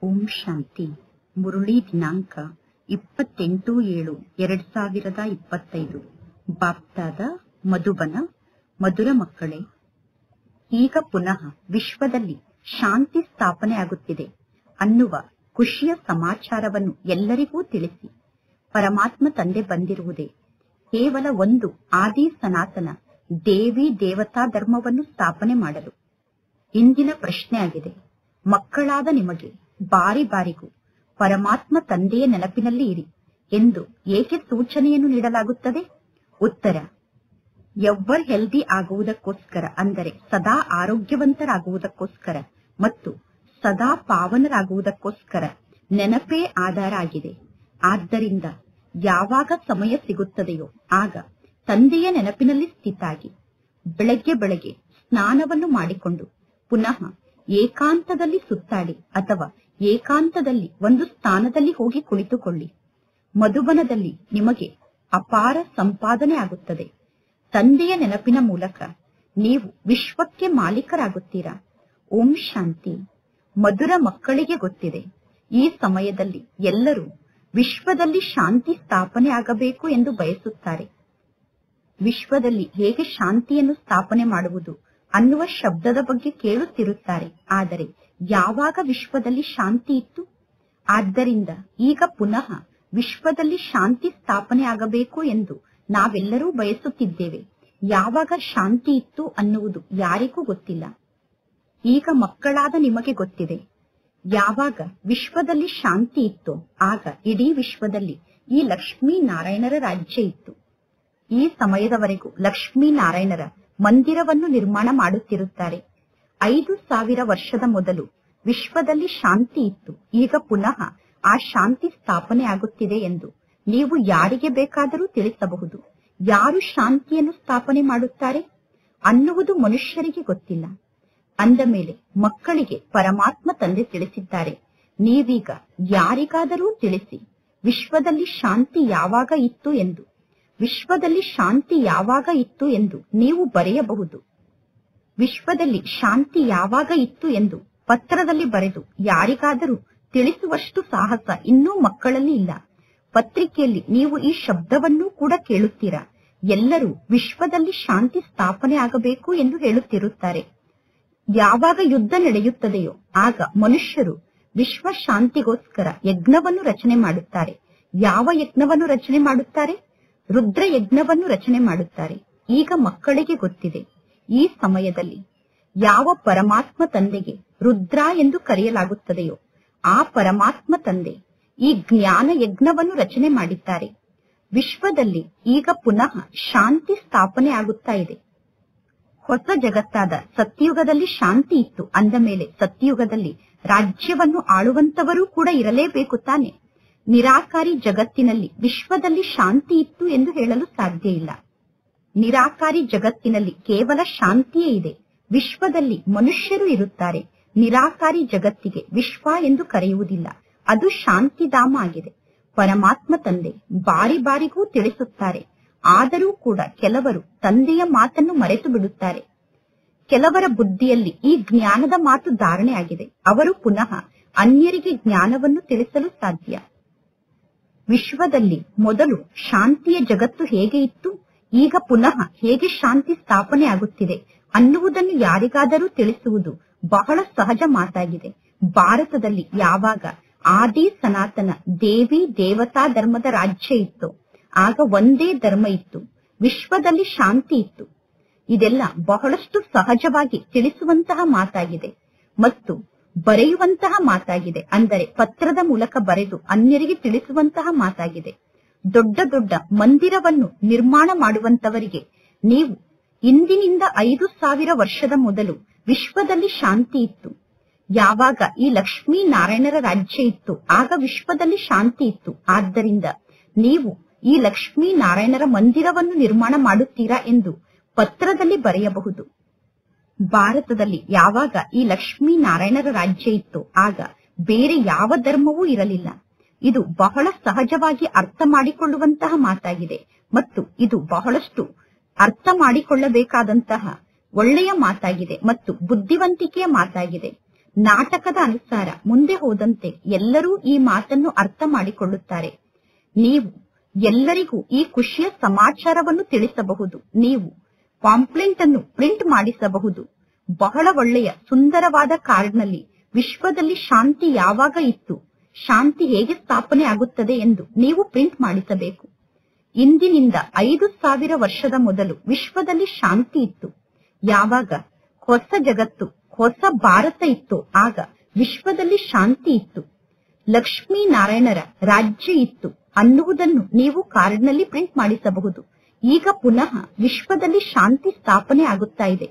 ಓಂ ಶಾಂತಿ. ಮುರುಳಿ ದಿನಾಂಕ 28/7/2025. ಬಾಪ್ದಾದ ಮಧುಬನ. ಮಧುರ ಮಕ್ಕಳೇ, ಈಗ ಪುನಃ ವಿಶ್ವದಲ್ಲಿ ಶಾಂತಿ ಸ್ಥಾಪನೆ ಆಗುತ್ತಿದೆ ಅನ್ನುವ ಖುಷಿಯ ಸಮಾಚಾರವನ್ನು ಎಲ್ಲರಿಗೂ ತಿಳಿಸಿ. ಪರಮಾತ್ಮ ತಂದೆ ಬಂದಿರುವುದೇ ಕೇವಲ ಒಂದು ಆದಿ ಸನಾತನ ದೇವಿ ದೇವತಾ ಧರ್ಮವನ್ನು ಸ್ಥಾಪನೆ ಮಾಡಲು. ಇಂದಿನ ಪ್ರಶ್ನೆ ಆಗಿದೆ, ಮಕ್ಕಳಾದ ನಿಮಗೆ ಬಾರಿ ಬಾರಿಗೂ ಪರಮಾತ್ಮ ತಂದೆಯ ನೆನಪಿನಲ್ಲಿ ಇರಿ ಎಂದು ಏಕೆ ಸೂಚನೆಯನ್ನು ನೀಡಲಾಗುತ್ತದೆ? ಉತ್ತರ, ಎವ್ವರ್ ಹೆಲ್ದಿ ಆಗುವುದಕ್ಕೋಸ್ಕರ, ಅಂದರೆ ಸದಾ ಆರೋಗ್ಯವಂತರಾಗುವುದಕ್ಕೋಸ್ಕರ ಮತ್ತು ಸದಾ ಪಾವನರಾಗುವುದಕ್ಕೋಸ್ಕರ ನೆನಪೇ ಆಧಾರ ಆಗಿದೆ. ಆದ್ದರಿಂದ ಯಾವಾಗ ಸಮಯ ಸಿಗುತ್ತದೆಯೋ ಆಗ ತಂದೆಯ ನೆನಪಿನಲ್ಲಿ ಸ್ಥಿತಾಗಿ ಬೆಳಗ್ಗೆ ಬೆಳಗ್ಗೆ ಸ್ನಾನವನ್ನು ಮಾಡಿಕೊಂಡು ಪುನಃ ಏಕಾಂತದಲ್ಲಿ ಸುತ್ತಾಡಿ ಅಥವಾ ಏಕಾಂತದಲ್ಲಿ ಒಂದು ಸ್ಥಾನದಲ್ಲಿ ಹೋಗಿ ಕುಳಿತುಕೊಳ್ಳಿ. ಮಧುಬನದಲ್ಲಿ ನಿಮಗೆ ಅಪಾರ ಸಂಪಾದನೆ ಆಗುತ್ತದೆ. ತಂದೆಯ ನೆನಪಿನ ಮೂಲಕ ನೀವು ವಿಶ್ವಕ್ಕೆ ಮಾಲೀಕರಾಗುತ್ತೀರಾ. ಓಂ ಶಾಂತಿ. ಮಧುರ ಮಕ್ಕಳಿಗೆ ಗೊತ್ತಿದೆ, ಈ ಸಮಯದಲ್ಲಿ ಎಲ್ಲರೂ ವಿಶ್ವದಲ್ಲಿ ಶಾಂತಿ ಸ್ಥಾಪನೆ ಆಗಬೇಕು ಎಂದು ಬಯಸುತ್ತಾರೆ. ವಿಶ್ವದಲ್ಲಿ ಹೇಗೆ ಶಾಂತಿಯನ್ನು ಸ್ಥಾಪನೆ ಮಾಡುವುದು ಅನ್ನುವ ಶಬ್ದದ ಬಗ್ಗೆ ಕೇಳುತ್ತಿರುತ್ತಾರೆ. ಆದರೆ ಯಾವಾಗ ವಿಶ್ವದಲ್ಲಿ ಶಾಂತಿ ಇತ್ತು? ಆದ್ದರಿಂದ ಈಗ ಪುನಃ ವಿಶ್ವದಲ್ಲಿ ಶಾಂತಿ ಸ್ಥಾಪನೆ ಆಗಬೇಕು ಎಂದು ನಾವೆಲ್ಲರೂ ಬಯಸುತ್ತಿದ್ದೇವೆ. ಯಾವಾಗ ಶಾಂತಿ ಇತ್ತು ಅನ್ನುವುದು ಯಾರಿಗೂ ಗೊತ್ತಿಲ್ಲ. ಈಗ ಮಕ್ಕಳಾದ ನಿಮಗೆ ಗೊತ್ತಿದೆ, ಯಾವಾಗ ವಿಶ್ವದಲ್ಲಿ ಶಾಂತಿ ಇತ್ತೋ ಆಗ ಇಡೀ ವಿಶ್ವದಲ್ಲಿ ಈ ಲಕ್ಷ್ಮೀ ನಾರಾಯಣರ ರಾಜ್ಯ ಇತ್ತು. ಈ ಸಮಯದವರೆಗೂ ಲಕ್ಷ್ಮೀ ನಾರಾಯಣರ ಮಂದಿರವನ್ನು ನಿರ್ಮಾಣ ಮಾಡುತ್ತಿರುತ್ತಾರೆ. 5000 ವರ್ಷದ ಮೊದಲು ವಿಶ್ವದಲ್ಲಿ ಶಾಂತಿ ಇತ್ತು. ಈಗ ಪುನಃ ಆ ಶಾಂತಿ ಸ್ಥಾಪನೆ ಆಗುತ್ತಿದೆ ಎಂದು ನೀವು ಯಾರಿಗೆ ಬೇಕಾದರೂ ತಿಳಿಸಬಹುದು. ಯಾರು ಶಾಂತಿಯನ್ನು ಸ್ಥಾಪನೆ ಮಾಡುತ್ತಾರೆ ಅನ್ನುವುದು ಮನುಷ್ಯರಿಗೆ ಗೊತ್ತಿಲ್ಲ. ಅಂದ ಮೇಲೆ ಮಕ್ಕಳಿಗೆ ಪರಮಾತ್ಮ ತಂದೆ ತಿಳಿಸಿದ್ದಾರೆ, ನೀವೀಗ ಯಾರಿಗಾದರೂ ತಿಳಿಸಿ ವಿಶ್ವದಲ್ಲಿ ಶಾಂತಿ ಯಾವಾಗ ಇತ್ತು ಎಂದು. ವಿಶ್ವದಲ್ಲಿ ಶಾಂತಿ ಯಾವಾಗ ಇತ್ತು ಎಂದು ನೀವು ಬರೆಯಬಹುದು. ವಿಶ್ವದಲ್ಲಿ ಶಾಂತಿ ಯಾವಾಗ ಇತ್ತು ಎಂದು ಪತ್ರದಲ್ಲಿ ಬರೆದು ಯಾರಿಗಾದರೂ ತಿಳಿಸುವಷ್ಟು ಸಾಹಸ ಇನ್ನೂ ಮಕ್ಕಳಲ್ಲಿ ಇಲ್ಲ. ಪತ್ರಿಕೆಯಲ್ಲಿ ನೀವು ಈ ಶಬ್ದವನ್ನೂ ಕೂಡ ಕೇಳುತ್ತೀರಾ. ಎಲ್ಲರೂ ವಿಶ್ವದಲ್ಲಿ ಶಾಂತಿ ಸ್ಥಾಪನೆ ಆಗಬೇಕು ಎಂದು ಹೇಳುತ್ತಿರುತ್ತಾರೆ. ಯಾವಾಗ ಯುದ್ಧ ನಡೆಯುತ್ತದೆಯೋ ಆಗ ಮನುಷ್ಯರು ವಿಶ್ವ ಶಾಂತಿಗೋಸ್ಕರ ಯಜ್ಞವನ್ನು ರಚನೆ ಮಾಡುತ್ತಾರೆ. ಯಾವ ಯಜ್ಞವನ್ನು ರಚನೆ ಮಾಡುತ್ತಾರೆ? ರುದ್ರ ಯಜ್ಞವನ್ನು ರಚನೆ ಮಾಡುತ್ತಾರೆ. ಈಗ ಮಕ್ಕಳಿಗೆ ಗೊತ್ತಿದೆ, ಈ ಸಮಯದಲ್ಲಿ ಯಾವ ಪರಮಾತ್ಮ ತಂದೆಗೆ ರುದ್ರ ಎಂದು ಕರೆಯಲಾಗುತ್ತದೆಯೋ ಆ ಪರಮಾತ್ಮ ತಂದೆ ಈ ಜ್ಞಾನ ಯಜ್ಞವನ್ನು ರಚನೆ ಮಾಡಿದ್ದಾರೆ. ವಿಶ್ವದಲ್ಲಿ ಈಗ ಪುನಃ ಶಾಂತಿ ಸ್ಥಾಪನೆ ಆಗುತ್ತಾ ಇದೆ. ಹೊಸ ಜಗತ್ತಾದ ಸತ್ಯುಗದಲ್ಲಿ ಶಾಂತಿ ಇತ್ತು ಅಂದ ಮೇಲೆ ಸತ್ಯುಗದಲ್ಲಿ ರಾಜ್ಯವನ್ನು ಆಳುವಂತವರೂ ಕೂಡ ಇರಲೇಬೇಕು ತಾನೆ. ನಿರಾಕಾರಿ ಜಗತ್ತಿನಲ್ಲಿ ವಿಶ್ವದಲ್ಲಿ ಶಾಂತಿ ಇತ್ತು ಎಂದು ಹೇಳಲು ಸಾಧ್ಯ ಇಲ್ಲ. ನಿರಾಕಾರಿ ಜಗತ್ತಿನಲ್ಲಿ ಕೇವಲ ಶಾಂತಿಯೇ ಇದೆ. ವಿಶ್ವದಲ್ಲಿ ಮನುಷ್ಯರು ಇರುತ್ತಾರೆ. ನಿರಾಕಾರಿ ಜಗತ್ತಿಗೆ ವಿಶ್ವ ಎಂದು ಕರೆಯುವುದಿಲ್ಲ, ಅದು ಶಾಂತಿಧಾಮ ಆಗಿದೆ. ಪರಮಾತ್ಮ ತಂದೆ ಬಾರಿ ಬಾರಿಗೂ ತಿಳಿಸುತ್ತಾರೆ. ಆದರೂ ಕೂಡ ಕೆಲವರು ತಂದೆಯ ಮಾತನ್ನು ಮರೆತು ಬಿಡುತ್ತಾರೆ. ಕೆಲವರ ಬುದ್ಧಿಯಲ್ಲಿ ಈ ಜ್ಞಾನದ ಮಾತು ಧಾರಣೆ ಆಗಿದೆ. ಅವರು ಪುನಃ ಅನ್ಯರಿಗೆ ಜ್ಞಾನವನ್ನು ತಿಳಿಸಲು ಸಾಧ್ಯ. ವಿಶ್ವದಲ್ಲಿ ಮೊದಲು ಶಾಂತಿಯ ಜಗತ್ತು ಹೇಗೆ ಇತ್ತು, ಈಗ ಪುನಃ ಹೇಗೆ ಶಾಂತಿ ಸ್ಥಾಪನೆ ಆಗುತ್ತಿದೆ ಅನ್ನುವುದನ್ನು ಯಾರಿಗಾದರೂ ತಿಳಿಸುವುದು ಬಹಳ ಸಹಜ ಮಾತಾಗಿದೆ. ಭಾರತದಲ್ಲಿ ಯಾವಾಗ ಆದಿ ಸನಾತನ ದೇವಿ ದೇವತಾ ಧರ್ಮದ ರಾಜ್ಯ ಇತ್ತು ಆಗ ಒಂದೇ ಧರ್ಮ ಇತ್ತು, ವಿಶ್ವದಲ್ಲಿ ಶಾಂತಿ ಇತ್ತು. ಇದೆಲ್ಲ ಬಹಳಷ್ಟು ಸಹಜವಾಗಿ ತಿಳಿಸುವಂತಹ ಮಾತಾಗಿದೆ ಮತ್ತು ಬರೆಯುವಂತಹ ಮಾತಾಗಿದೆ. ಅಂದರೆ ಪತ್ರದ ಮೂಲಕ ಬರೆದು ಅನ್ಯರಿಗೆ ತಿಳಿಸುವಂತಹ ಮಾತಾಗಿದೆ. ದೊಡ್ಡ ದೊಡ್ಡ ಮಂದಿರವನ್ನು ನಿರ್ಮಾಣ ಮಾಡುವಂತವರಿಗೆ ನೀವು ಇಂದಿನಿಂದ 5000 ವರ್ಷದ ಮೊದಲು ವಿಶ್ವದಲ್ಲಿ ಶಾಂತಿ ಇತ್ತು, ಯಾವಾಗ ಈ ಲಕ್ಷ್ಮೀ ನಾರಾಯಣರ ರಾಜ್ಯ ಇತ್ತು ಆಗ ವಿಶ್ವದಲ್ಲಿ ಶಾಂತಿ ಇತ್ತು. ಆದ್ದರಿಂದ ನೀವು ಈ ಲಕ್ಷ್ಮೀ ನಾರಾಯಣರ ಮಂದಿರವನ್ನು ನಿರ್ಮಾಣ ಮಾಡುತ್ತೀರಾ ಎಂದು ಪತ್ರದಲ್ಲಿ ಬರೆಯಬಹುದು. ಭಾರತದಲ್ಲಿ ಯಾವಾಗ ಈ ಲಕ್ಷ್ಮೀ ನಾರಾಯಣರ ರಾಜ್ಯ ಇತ್ತು ಆಗ ಬೇರೆ ಯಾವ ಧರ್ಮವೂ ಇರಲಿಲ್ಲ. ಇದು ಬಹಳ ಸಹಜವಾಗಿ ಅರ್ಥ ಮಾಡಿಕೊಳ್ಳುವಂತಹ ಮಾತಾಗಿದೆ ಮತ್ತು ಇದು ಬಹಳಷ್ಟು ಅರ್ಥ ಮಾಡಿಕೊಳ್ಳಬೇಕಾದಂತಹ ಒಳ್ಳೆಯ ಮಾತಾಗಿದೆ ಮತ್ತು ಬುದ್ಧಿವಂತಿಕೆಯ ಮಾತಾಗಿದೆ. ನಾಟಕದ ಅನುಸಾರ ಮುಂದೆ ಹೋದಂತೆ ಎಲ್ಲರೂ ಈ ಮಾತನ್ನು ಅರ್ಥ ಮಾಡಿಕೊಳ್ಳುತ್ತಾರೆ. ನೀವು ಎಲ್ಲರಿಗೂ ಈ ಖುಷಿಯ ಸಮಾಚಾರವನ್ನು ತಿಳಿಸಬಹುದು. ನೀವು ಪಾಂಪ್ಲೆಂಟ್ ಅನ್ನು ಪ್ರಿಂಟ್ ಮಾಡಿಸಬಹುದು. ಬಹಳ ಒಳ್ಳೆಯ ಸುಂದರವಾದ ಕಾರ್ಡ್ನಲ್ಲಿ ವಿಶ್ವದಲ್ಲಿ ಶಾಂತಿ ಯಾವಾಗ ಇತ್ತು, ಶಾಂತಿ ಹೇಗೆ ಸ್ಥಾಪನೆ ಆಗುತ್ತದೆ ಎಂದು ನೀವು ಪ್ರಿಂಟ್ ಮಾಡಿಸಬೇಕು. ಇಂದಿನಿಂದ 5000 ವರ್ಷದ ಮೊದಲು ವಿಶ್ವದಲ್ಲಿ ಶಾಂತಿ ಇತ್ತು. ಯಾವಾಗ ಹೊಸ ಜಗತ್ತು, ಹೊಸ ಭಾರತ ಇತ್ತು, ಆಗ ವಿಶ್ವದಲ್ಲಿ ಶಾಂತಿ ಇತ್ತು. ಲಕ್ಷ್ಮೀನಾರಾಯಣರ ರಾಜ್ಯ ಇತ್ತು ಅನ್ನುವುದನ್ನು ನೀವು ಕಾರ್ಡ್ನಲ್ಲಿ ಪ್ರಿಂಟ್ ಮಾಡಿಸಬಹುದು. ಈಗ ಪುನಃ ವಿಶ್ವದಲ್ಲಿ ಶಾಂತಿ ಸ್ಥಾಪನೆ ಆಗುತ್ತಾ ಇದೆ.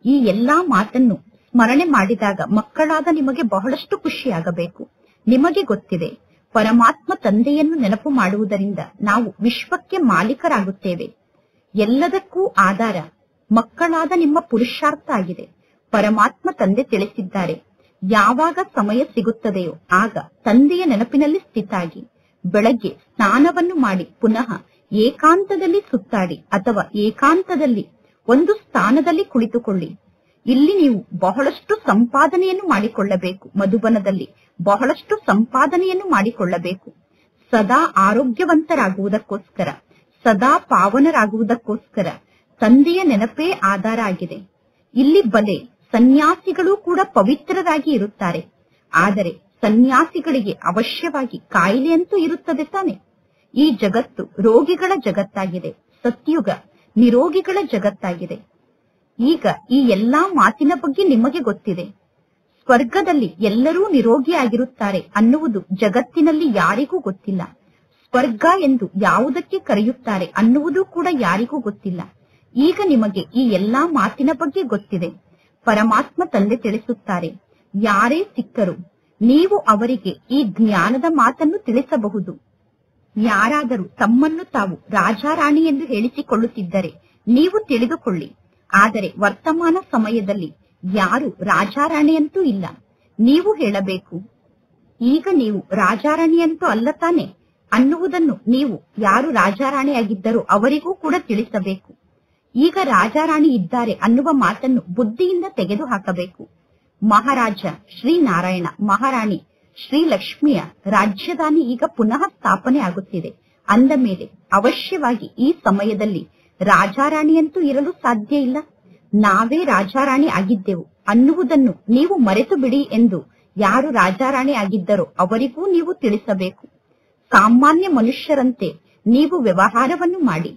ಈ ಎಲ್ಲಾ ಮಾತನ್ನು ಸ್ಮರಣೆ ಮಾಡಿದಾಗ ಮಕ್ಕಳಾದ ನಿಮಗೆ ಬಹಳಷ್ಟು ಖುಷಿಯಾಗಬೇಕು. ನಿಮಗೆ ಗೊತ್ತಿದೆ, ಪರಮಾತ್ಮ ತಂದೆಯನ್ನು ನೆನಪು ಮಾಡುವುದರಿಂದ ನಾವು ವಿಶ್ವಕ್ಕೆ ಮಾಲೀಕರಾಗುತ್ತೇವೆ. ಎಲ್ಲದಕ್ಕೂ ಆಧಾರ ಮಕ್ಕಳಾದ ನಿಮ್ಮ ಪುರುಷಾರ್ಥ ಆಗಿದೆ. ಪರಮಾತ್ಮ ತಂದೆ ತಿಳಿಸಿದ್ದಾರೆ, ಯಾವಾಗ ಸಮಯ ಸಿಗುತ್ತದೆಯೋ ಆಗ ತಂದೆಯ ನೆನಪಿನಲ್ಲಿ ಸ್ಥಿತಾಗಿ ಬೆಳಗ್ಗೆ ಸ್ನಾನವನ್ನು ಮಾಡಿ ಪುನಃ ಏಕಾಂತದಲ್ಲಿ ಸುತ್ತಾಡಿ ಅಥವಾ ಏಕಾಂತದಲ್ಲಿ ಒಂದು ಸ್ಥಾನದಲ್ಲಿ ಕುಳಿತುಕೊಳ್ಳಿ. ಇಲ್ಲಿ ನೀವು ಬಹಳಷ್ಟು ಸಂಪಾದನೆಯನ್ನು ಮಾಡಿಕೊಳ್ಳಬೇಕು. ಮಧುಬನದಲ್ಲಿ ಬಹಳಷ್ಟು ಸಂಪಾದನೆಯನ್ನು ಮಾಡಿಕೊಳ್ಳಬೇಕು. ಸದಾ ಆರೋಗ್ಯವಂತರಾಗುವುದಕ್ಕೋಸ್ಕರ, ಸದಾ ಪಾವನರಾಗುವುದಕ್ಕೋಸ್ಕರ ತಂದೆಯ ನೆನಪೇ ಆಧಾರ ಆಗಿದೆ. ಇಲ್ಲಿ ಬಲೆ ಸನ್ಯಾಸಿಗಳು ಕೂಡ ಪವಿತ್ರರಾಗಿ ಇರುತ್ತಾರೆ. ಆದರೆ ಸನ್ಯಾಸಿಗಳಿಗೆ ಅವಶ್ಯವಾಗಿ ಕಾಯಿಲೆಯಂತೂ ಇರುತ್ತದೆ ತಾನೆ. ಈ ಜಗತ್ತು ರೋಗಿಗಳ ಜಗತ್ತಾಗಿದೆ. ಸತ್ಯುಗ ನಿರೋಗಿಗಳ ಜಗತ್ತಾಗಿದೆ. ಈಗ ಈ ಎಲ್ಲಾ ಮಾತಿನ ಬಗ್ಗೆ ನಿಮಗೆ ಗೊತ್ತಿದೆ. ಸ್ವರ್ಗದಲ್ಲಿ ಎಲ್ಲರೂ ನಿರೋಗಿಯಾಗಿರುತ್ತಾರೆ ಅನ್ನುವುದು ಜಗತ್ತಿನಲ್ಲಿ ಯಾರಿಗೂ ಗೊತ್ತಿಲ್ಲ. ಸ್ವರ್ಗ ಎಂದು ಯಾವುದಕ್ಕೆ ಕರೆಯುತ್ತಾರೆ ಅನ್ನುವುದು ಕೂಡ ಯಾರಿಗೂ ಗೊತ್ತಿಲ್ಲ. ಈಗ ನಿಮಗೆ ಈ ಎಲ್ಲಾ ಮಾತಿನ ಬಗ್ಗೆ ಗೊತ್ತಿದೆ. ಪರಮಾತ್ಮ ತಂದೆ ತಿಳಿಸುತ್ತಾರೆ, ಯಾರೇ ಸಿಕ್ಕರು ನೀವು ಅವರಿಗೆ ಈ ಜ್ಞಾನದ ಮಾತನ್ನು ತಿಳಿಸಬಹುದು. ಯಾರಾದರೂ ತಮ್ಮನ್ನು ತಾವು ರಾಜಾರಾಣಿ ಎಂದು ಹೇಳಿಸಿಕೊಳ್ಳುತ್ತಿದ್ದರೆ ನೀವು ತಿಳಿದುಕೊಳ್ಳಿ. ಆದರೆ ವರ್ತಮಾನ ಸಮಯದಲ್ಲಿ ಯಾರು ರಾಜಾರಾಣಿಯಂತೂ ಇಲ್ಲ. ನೀವು ಹೇಳಬೇಕು, ಈಗ ನೀವು ರಾಜಾರಾಣಿಯಂತೂ ಅಲ್ಲ ತಾನೆ ಅನ್ನುವುದನ್ನು ನೀವು ಯಾರು ರಾಜಾರಾಣಿಯಾಗಿದ್ದರೋ ಅವರಿಗೂ ಕೂಡ ತಿಳಿಸಬೇಕು. ಈಗ ರಾಜಾರಾಣಿ ಇದ್ದಾರೆ ಅನ್ನುವ ಮಾತನ್ನು ಬುದ್ಧಿಯಿಂದ ತೆಗೆದು ಹಾಕಬೇಕು. ಮಹಾರಾಜ ಶ್ರೀನಾರಾಯಣ, ಮಹಾರಾಣಿ ಶ್ರೀಲಕ್ಷ್ಮಿಯ ರಾಜ್ಯಧಾನಿ ಈಗ ಪುನಃ ಸ್ಥಾಪನೆ ಆಗುತ್ತಿದೆ. ಅಂದ ಮೇಲೆ ಅವಶ್ಯವಾಗಿ ಈ ಸಮಯದಲ್ಲಿ ರಾಜಾರಾಣಿಯಂತೂ ಇರಲು ಸಾಧ್ಯ ಇಲ್ಲ. ನಾವೇ ರಾಜಾರಾಣಿ ಆಗಿದ್ದೆವು ಅನ್ನುವುದನ್ನು ನೀವು ಮರೆತು ಬಿಡಿ ಎಂದು ಯಾರು ರಾಜಾರಾಣಿ ಆಗಿದ್ದರೋ ಅವರಿಗೂ ನೀವು ತಿಳಿಸಬೇಕು. ಸಾಮಾನ್ಯ ಮನುಷ್ಯರಂತೆ ನೀವು ವ್ಯವಹಾರವನ್ನು ಮಾಡಿ.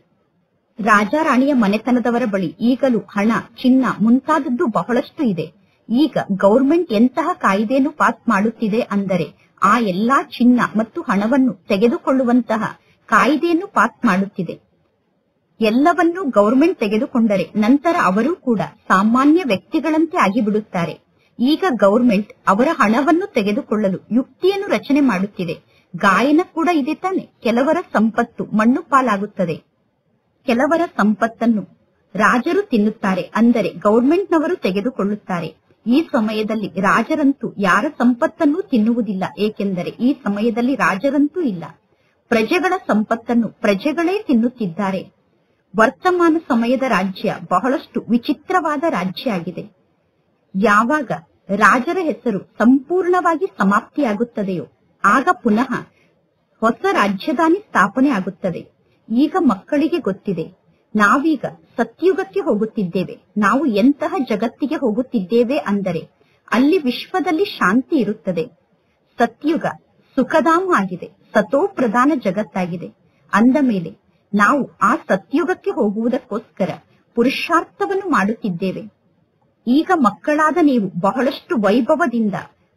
ರಾಜಾರಾಣಿಯ ಮನೆತನದವರ ಬಳಿ ಈಗಲೂ ಹಣ, ಚಿನ್ನ ಮುಂತಾದದ್ದು ಬಹಳಷ್ಟು ಇದೆ. ಈಗ ಗೌರ್ಮೆಂಟ್ ಎಂತಹ ಕಾಯ್ದೆಯನ್ನು ಪಾಸ್ ಮಾಡುತ್ತಿದೆ ಅಂದರೆ ಆ ಎಲ್ಲಾ ಚಿನ್ನ ಮತ್ತು ಹಣವನ್ನು ತೆಗೆದುಕೊಳ್ಳುವಂತಹ ಕಾಯ್ದೆಯನ್ನು ಪಾಸ್ ಮಾಡುತ್ತಿದೆ. ಎಲ್ಲವನ್ನೂ ಗೌರ್ಮೆಂಟ್ ತೆಗೆದುಕೊಂಡರೆ ನಂತರ ಅವರೂ ಕೂಡ ಸಾಮಾನ್ಯ ವ್ಯಕ್ತಿಗಳಂತೆ ಆಗಿಬಿಡುತ್ತಾರೆ. ಈಗ ಗೌರ್ಮೆಂಟ್ ಅವರ ಹಣವನ್ನು ತೆಗೆದುಕೊಳ್ಳಲು ಯುಕ್ತಿಯನ್ನು ರಚನೆ ಮಾಡುತ್ತಿದೆ. ಗಾಯನ ಕೂಡ ಇದೆ ತಾನೆ. ಕೆಲವರ ಸಂಪತ್ತು ಮಣ್ಣು ಪಾಲಾಗುತ್ತದೆ, ಕೆಲವರ ಸಂಪತ್ತನ್ನು ರಾಜರು ತಿನ್ನುತ್ತಾರೆ, ಅಂದರೆ ಗೌರ್ಮೆಂಟ್ನವರು ತೆಗೆದುಕೊಳ್ಳುತ್ತಾರೆ. ಈ ಸಮಯದಲ್ಲಿ ರಾಜರಂತೂ ಯಾರ ಸಂಪತ್ತನ್ನು ತಿನ್ನುವುದಿಲ್ಲ, ಏಕೆಂದರೆ ಈ ಸಮಯದಲ್ಲಿ ರಾಜರಂತೂ ಇಲ್ಲ. ಪ್ರಜೆಗಳ ಸಂಪತ್ತನ್ನು ಪ್ರಜೆಗಳೇ ತಿನ್ನುತ್ತಿದ್ದಾರೆ. ವರ್ತಮಾನ ಸಮಯದ ರಾಜ್ಯ ಬಹಳಷ್ಟು ವಿಚಿತ್ರವಾದ ರಾಜ್ಯ ಆಗಿದೆ. ಯಾವಾಗ ರಾಜರ ಹೆಸರು ಸಂಪೂರ್ಣವಾಗಿ ಸಮಾಪ್ತಿಯಾಗುತ್ತದೆಯೋ ಆಗ ಪುನಃ ಹೊಸ ರಾಜಧಾನಿ ಸ್ಥಾಪನೆ ಆಗುತ್ತದೆ. ಈಗ ಮಕ್ಕಳಿಗೆ ಗೊತ್ತಿದೆ, ನಾವೀಗ ಸತ್ಯುಗಕ್ಕೆ ಹೋಗುತ್ತಿದ್ದೇವೆ. ನಾವು ಎಂತಹ ಜಗತ್ತಿಗೆ ಹೋಗುತ್ತಿದ್ದೇವೆ ಅಂದರೆ ಅಲ್ಲಿ ವಿಶ್ವದಲ್ಲಿ ಶಾಂತಿ ಇರುತ್ತದೆ. ಸತ್ಯುಗ ಸುಖಧಾಮ ಆಗಿದೆ, ಸತೋ ಪ್ರಧಾನ ಜಗತ್ತಾಗಿದೆ. ಅಂದ ಮೇಲೆ ನಾವು ಆ ಸತ್ಯುಗಕ್ಕೆ ಹೋಗುವುದಕ್ಕೋಸ್ಕರ ಪುರುಷಾರ್ಥವನ್ನು ಮಾಡುತ್ತಿದ್ದೇವೆ. ಈಗ ಮಕ್ಕಳಾದ ನೀವು ಬಹಳಷ್ಟು ವೈಭವದಿಂದ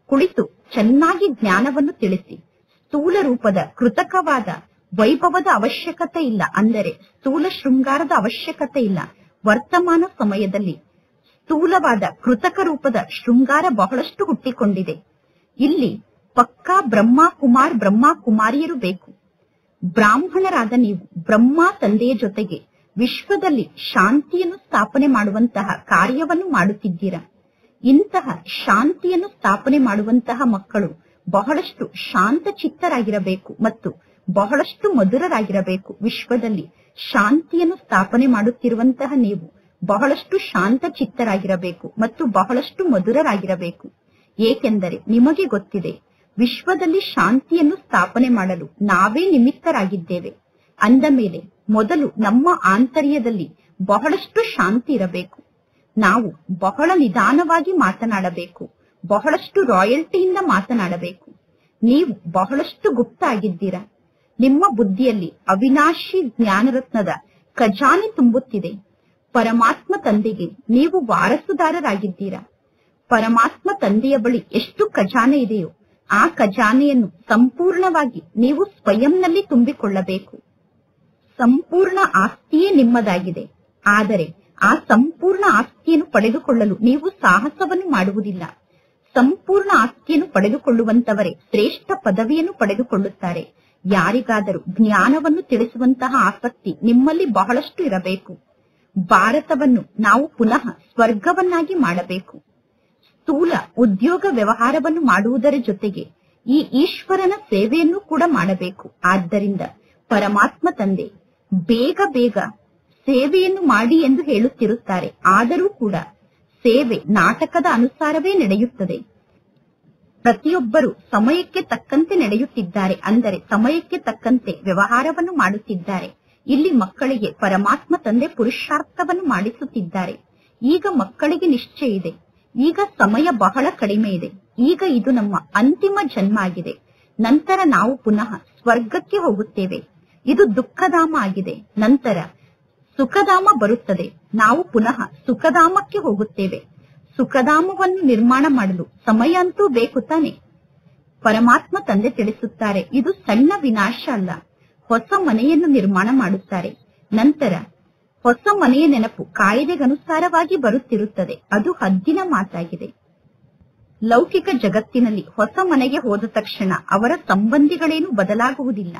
ಕುಳಿತು ಚೆನ್ನಾಗಿ ಜ್ಞಾನವನ್ನು ತಿಳಿಸಿ. ಸ್ಥೂಲ ರೂಪದ ಕೃತಕವಾದ ವೈಭವದ ಅವಶ್ಯಕತೆ ಇಲ್ಲ, ಅಂದರೆ ಸ್ಥೂಲ ಶೃಂಗಾರದ ಅವಶ್ಯಕತೆ ಇಲ್ಲ. ವರ್ತಮಾನ ಸಮಯದಲ್ಲಿ ಸ್ಥೂಲವಾದ ಕೃತಕ ರೂಪದ ಶೃಂಗಾರ ಬಹಳಷ್ಟು ಹುಟ್ಟಿಕೊಂಡಿದೆ. ಇಲ್ಲಿ ಪಕ್ಕಾ ಬ್ರಹ್ಮ ಕುಮಾರಿಯರು ಬೇಕು. ಬ್ರಾಹ್ಮಣರಾದ ನೀವು ಬ್ರಹ್ಮ ತಂದೆಯ ಜೊತೆಗೆ ವಿಶ್ವದಲ್ಲಿ ಶಾಂತಿಯನ್ನು ಸ್ಥಾಪನೆ ಮಾಡುವಂತಹ ಕಾರ್ಯವನ್ನು ಮಾಡುತ್ತಿದ್ದೀರಾ. ಇಂತಹ ಶಾಂತಿಯನ್ನು ಸ್ಥಾಪನೆ ಮಾಡುವಂತಹ ಮಕ್ಕಳು ಬಹಳಷ್ಟು ಶಾಂತ ಚಿತ್ತರಾಗಿರಬೇಕು ಮತ್ತು ಬಹಳಷ್ಟು ಮಧುರರಾಗಿರಬೇಕು. ವಿಶ್ವದಲ್ಲಿ ಶಾಂತಿಯನ್ನು ಸ್ಥಾಪನೆ ಮಾಡುತ್ತಿರುವಂತಹ ನೀವು ಬಹಳಷ್ಟು ಶಾಂತ ಚಿತ್ತರಾಗಿರಬೇಕು ಮತ್ತು ಬಹಳಷ್ಟು ಮಧುರರಾಗಿರಬೇಕು. ಏಕೆಂದರೆ ನಿಮಗೆ ಗೊತ್ತಿದೆ, ವಿಶ್ವದಲ್ಲಿ ಶಾಂತಿಯನ್ನು ಸ್ಥಾಪನೆ ಮಾಡಲು ನಾವೇ ನಿಮಿತ್ತರಾಗಿದ್ದೇವೆ. ಅಂದ ಮೇಲೆ ಮೊದಲು ನಮ್ಮ ಆಂತರ್ಯದಲ್ಲಿ ಬಹಳಷ್ಟು ಶಾಂತಿ ಇರಬೇಕು. ನಾವು ಬಹಳ ನಿಧಾನವಾಗಿ ಮಾತನಾಡಬೇಕು, ಬಹಳಷ್ಟು ರಾಯಲ್ಟಿಯಿಂದ ಮಾತನಾಡಬೇಕು. ನೀವು ಬಹಳಷ್ಟು ಗುಪ್ತ ಆಗಿದ್ದೀರಾ. ನಿಮ್ಮ ಬುದ್ಧಿಯಲ್ಲಿ ಅವಿನಾಶಿ ಜ್ಞಾನರತ್ನದ ಖಜಾನೆ ತುಂಬುತ್ತಿದೆ. ಪರಮಾತ್ಮ ತಂದೆಗೆ ನೀವು ವಾರಸುದಾರರಾಗಿದ್ದೀರಾ. ಪರಮಾತ್ಮ ತಂದೆಯ ಬಳಿ ಎಷ್ಟು ಖಜಾನೆ ಇದೆಯೋ ಆ ಖಜಾನೆಯನ್ನು ಸಂಪೂರ್ಣವಾಗಿ ನೀವು ಸ್ವಯಂನಲ್ಲಿ ತುಂಬಿಕೊಳ್ಳಬೇಕು. ಸಂಪೂರ್ಣ ಆಸ್ತಿಯೇ ನಿಮ್ಮದಾಗಿದೆ. ಆದರೆ ಆ ಸಂಪೂರ್ಣ ಆಸ್ತಿಯನ್ನು ಪಡೆದುಕೊಳ್ಳಲು ನೀವು ಸಾಹಸವನ್ನು ಮಾಡುವುದಿಲ್ಲ. ಸಂಪೂರ್ಣ ಆಸ್ತಿಯನ್ನು ಪಡೆದುಕೊಳ್ಳುವಂತವರೇ ಶ್ರೇಷ್ಠ ಪದವಿಯನ್ನು ಪಡೆದುಕೊಳ್ಳುತ್ತಾರೆ. ಯಾರಿಗಾದರೂ ಜ್ಞಾನವನ್ನು ತಿಳಿಸುವಂತಹ ಆಸಕ್ತಿ ನಿಮ್ಮಲ್ಲಿ ಬಹಳಷ್ಟು ಇರಬೇಕು. ಭಾರತವನ್ನು ನಾವು ಪುನಃ ಸ್ವರ್ಗವನ್ನಾಗಿ ಮಾಡಬೇಕು. ಸ್ಥೂಲ ಉದ್ಯೋಗ ವ್ಯವಹಾರವನ್ನು ಮಾಡುವುದರ ಜೊತೆಗೆ ಈ ಈಶ್ವರನ ಸೇವೆಯನ್ನು ಕೂಡ ಮಾಡಬೇಕು. ಆದ್ದರಿಂದ ಪರಮಾತ್ಮ ತಂದೆ ಬೇಗ ಬೇಗ ಸೇವೆಯನ್ನು ಮಾಡಿ ಎಂದು ಹೇಳುತ್ತಿರುತ್ತಾರೆ. ಆದರೂ ಕೂಡ ಸೇವೆ ನಾಟಕದ ಅನುಸಾರವೇ ನಡೆಯುತ್ತದೆ. ಪ್ರತಿಯೊಬ್ಬರು ಸಮಯಕ್ಕೆ ತಕ್ಕಂತೆ ನಡೆಯುತ್ತಿದ್ದಾರೆ, ಅಂದರೆ ಸಮಯಕ್ಕೆ ತಕ್ಕಂತೆ ವ್ಯವಹಾರವನ್ನು ಮಾಡುತ್ತಿದ್ದಾರೆ. ಇಲ್ಲಿ ಮಕ್ಕಳಿಗೆ ಪರಮಾತ್ಮ ತಂದೆ ಪುರುಷಾರ್ಥವನ್ನು ಮಾಡಿಸುತ್ತಿದ್ದಾರೆ. ಈಗ ಮಕ್ಕಳಿಗೆ ನಿಶ್ಚಯ ಇದೆ, ಈಗ ಸಮಯ ಬಹಳ ಕಡಿಮೆ ಇದೆ, ಈಗ ಇದು ನಮ್ಮ ಅಂತಿಮ ಜನ್ಮ ಆಗಿದೆ. ನಂತರ ನಾವು ಪುನಃ ಸ್ವರ್ಗಕ್ಕೆ ಹೋಗುತ್ತೇವೆ. ಇದು ದುಃಖಧಾಮ ಆಗಿದೆ. ನಂತರ ಸುಖಧಾಮ ಬರುತ್ತದೆ. ನಾವು ಪುನಃ ಸುಖಧಾಮಕ್ಕೆ ಹೋಗುತ್ತೇವೆ. ಸುಖಧಾಮವನ್ನು ನಿರ್ಮಾಣ ಮಾಡಲು ಸಮಯ ಅಂತೂ ಬೇಕು ತಾನೆ. ಪರಮಾತ್ಮ ತಂದೆ ತಿಳಿಸುತ್ತಾರೆ, ಇದು ಸಣ್ಣ ವಿನಾಶ ಅಲ್ಲ. ಹೊಸ ಮನೆಯನ್ನು ನಿರ್ಮಾಣ ಮಾಡುತ್ತಾರೆ. ನಂತರ ಹೊಸ ಮನೆಯ ನೆನಪು ಕಾಯ್ದೆಗನುಸಾರವಾಗಿ ಬರುತ್ತಿರುತ್ತದೆ. ಅದು ಹದ್ದಿನ ಮಾತಾಗಿದೆ. ಲೌಕಿಕ ಜಗತ್ತಿನಲ್ಲಿ ಹೊಸ ಮನೆಗೆ ಹೋದ ತಕ್ಷಣ ಅವರ ಸಂಬಂಧಿಗಳೇನು ಬದಲಾಗುವುದಿಲ್ಲ.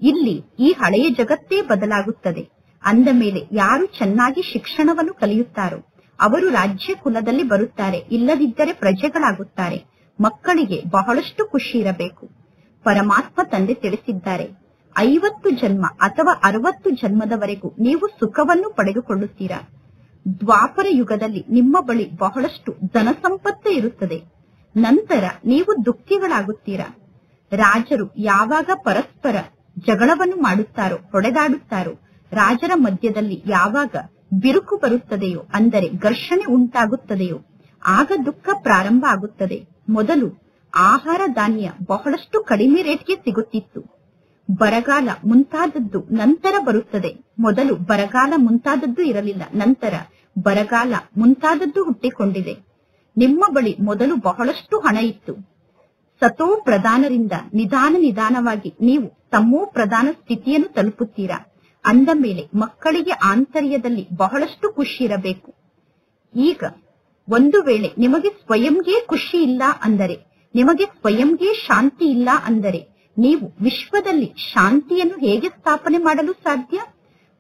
ಇಲ್ಲಿ ಈ ಹಳೆಯ ಜಗತ್ತೇ ಬದಲಾಗುತ್ತದೆ. ಅಂದ ಮೇಲೆ ಯಾರು ಚೆನ್ನಾಗಿ ಶಿಕ್ಷಣವನ್ನು ಕಲಿಯುತ್ತಾರೋ ಅವರು ರಾಜ್ಯ ಕುಲದಲ್ಲಿ ಬರುತ್ತಾರೆ, ಇಲ್ಲದಿದ್ದರೆ ಪ್ರಜೆಗಳಾಗುತ್ತಾರೆ. ಮಕ್ಕಳಿಗೆ ಬಹಳಷ್ಟು ಖುಷಿ ಇರಬೇಕು. ಪರಮಾತ್ಮ ತಂದೆ ತಿಳಿಸಿದ್ದಾರೆ, 50 ಜನ್ಮ ಅಥವಾ 60 ಜನ್ಮದವರೆಗೂ ನೀವು ಸುಖವನ್ನು ಪಡೆದುಕೊಳ್ಳುತ್ತೀರಾ. ದ್ವಾಪರ ಯುಗದಲ್ಲಿ ನಿಮ್ಮ ಬಳಿ ಬಹಳಷ್ಟು ಧನ ಸಂಪತ್ತು ಇರುತ್ತದೆ. ನಂತರ ನೀವು ದುಃಖಿಗಳಾಗುತ್ತೀರಾ. ರಾಜರು ಯಾವಾಗ ಪರಸ್ಪರ ಜಗಳವನ್ನು ಮಾಡುತ್ತಾರೋ, ಹೊಡೆದಾಡುತ್ತಾರೋ, ರಾಜರ ಮಧ್ಯದಲ್ಲಿ ಯಾವಾಗ ಬಿರುಕು ಬರುತ್ತದೆಯೋ, ಅಂದರೆ ಘರ್ಷಣೆ ಉಂಟಾಗುತ್ತದೆಯೋ, ಆಗ ದುಃಖ ಪ್ರಾರಂಭ ಆಗುತ್ತದೆ. ಮೊದಲು ಆಹಾರ ಧಾನ್ಯ ಬಹಳಷ್ಟು ಕಡಿಮೆ ರೇಟ್ಗೆ ಸಿಗುತ್ತಿತ್ತು. ಬರಗಾಲ ಮುಂತಾದದ್ದು ನಂತರ ಬರುತ್ತದೆ. ಮೊದಲು ಬರಗಾಲ ಮುಂತಾದದ್ದು ಇರಲಿಲ್ಲ, ನಂತರ ಬರಗಾಲ ಮುಂತಾದದ್ದು ಹುಟ್ಟಿಕೊಂಡಿದೆ. ನಿಮ್ಮ ಬಳಿ ಮೊದಲು ಬಹಳಷ್ಟು ಹಣ ಇತ್ತು. ಸತೋ ಪ್ರಧಾನರಿಂದ ನಿಧಾನವಾಗಿ ನೀವು ತಮೋ ಪ್ರಧಾನ ಸ್ಥಿತಿಯನ್ನು ತಲುಪುತ್ತೀರಾ. ಅಂದ ಮೇಲೆ ಮಕ್ಕಳಿಗೆ ಆಂತರ್ಯದಲ್ಲಿ ಬಹಳಷ್ಟು ಖುಷಿ ಇರಬೇಕು. ಈಗ ಒಂದು ವೇಳೆ ನಿಮಗೆ ಸ್ವಯಂಗೆ ಖುಷಿ ಇಲ್ಲ ಅಂದರೆ, ನಿಮಗೆ ಸ್ವಯಂಗೆ ಶಾಂತಿ ಇಲ್ಲ ಅಂದರೆ, ನೀವು ವಿಶ್ವದಲ್ಲಿ ಶಾಂತಿಯನ್ನು ಹೇಗೆ ಸ್ಥಾಪನೆ ಮಾಡಲು ಸಾಧ್ಯ?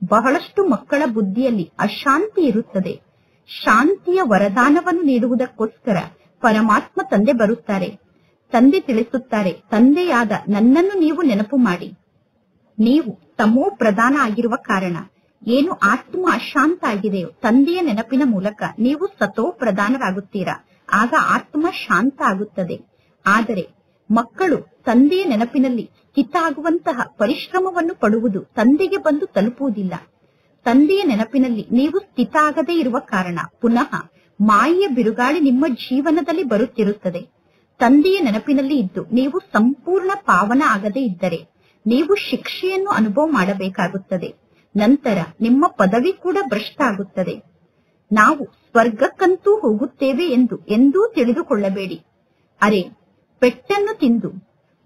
ಬಹಳಷ್ಟು ಮಕ್ಕಳ ಬುದ್ಧಿಯಲ್ಲಿ ಅಶಾಂತಿ ಇರುತ್ತದೆ. ಶಾಂತಿಯ ವರದಾನವನ್ನು ನೀಡುವುದಕ್ಕೋಸ್ಕರ ಪರಮಾತ್ಮ ತಂದೆ ಬರುತ್ತಾರೆ. ತಂದೆ ತಿಳಿಸುತ್ತಾರೆ, ತಂದೆಯಾದ ನನ್ನನ್ನು ನೀವು ನೆನಪು ಮಾಡಿ. ನೀವು ತಮೋ ಪ್ರಧಾನ ಆಗಿರುವ ಕಾರಣ ಏನು ಆತ್ಮ ಅಶಾಂತ ಆಗಿದೆಯೋ, ತಂದೆಯ ನೆನಪಿನ ಮೂಲಕ ನೀವು ಸತೋ ಪ್ರಧಾನರಾಗುತ್ತೀರಾ. ಆಗ ಆತ್ಮ ಶಾಂತ ಆಗುತ್ತದೆ. ಆದರೆ ಮಕ್ಕಳು ತಂದೆಯ ನೆನಪಿನಲ್ಲಿ ಸ್ಥಿತ ಆಗುವಂತಹ ಪರಿಶ್ರಮವನ್ನು ಪಡುವುದು ತಂದೆಗೆ ಬಂದು ತಲುಪುವುದಿಲ್ಲ. ತಂದೆಯ ನೆನಪಿನಲ್ಲಿ ನೀವು ಸ್ಥಿತ ಆಗದೇ ಇರುವ ಕಾರಣ ಪುನಃ ಮಾಯೆಯ ಬಿರುಗಾಳಿ ನಿಮ್ಮ ಜೀವನದಲ್ಲಿ ಬರುತ್ತಿರುತ್ತದೆ. ತಂದೆಯ ನೆನಪಿನಲ್ಲಿ ಇದ್ದು ನೀವು ಸಂಪೂರ್ಣ ಪಾವನ ಆಗದೇ ಇದ್ದರೆ ನೀವು ಶಿಕ್ಷೆಯನ್ನು ಅನುಭವ ಮಾಡಬೇಕಾಗುತ್ತದೆ. ನಂತರ ನಿಮ್ಮ ಪದವಿ ಕೂಡ ಭ್ರಷ್ಟ ಆಗುತ್ತದೆ. ನಾವು ಸ್ವರ್ಗಕ್ಕಂತೂ ಹೋಗುತ್ತೇವೆ ಎಂದು ಎಂದೂ ತಿಳಿದುಕೊಳ್ಳಬೇಡಿ. ಅರೆ, ಪೆಟ್ಟನ್ನು ತಿಂದು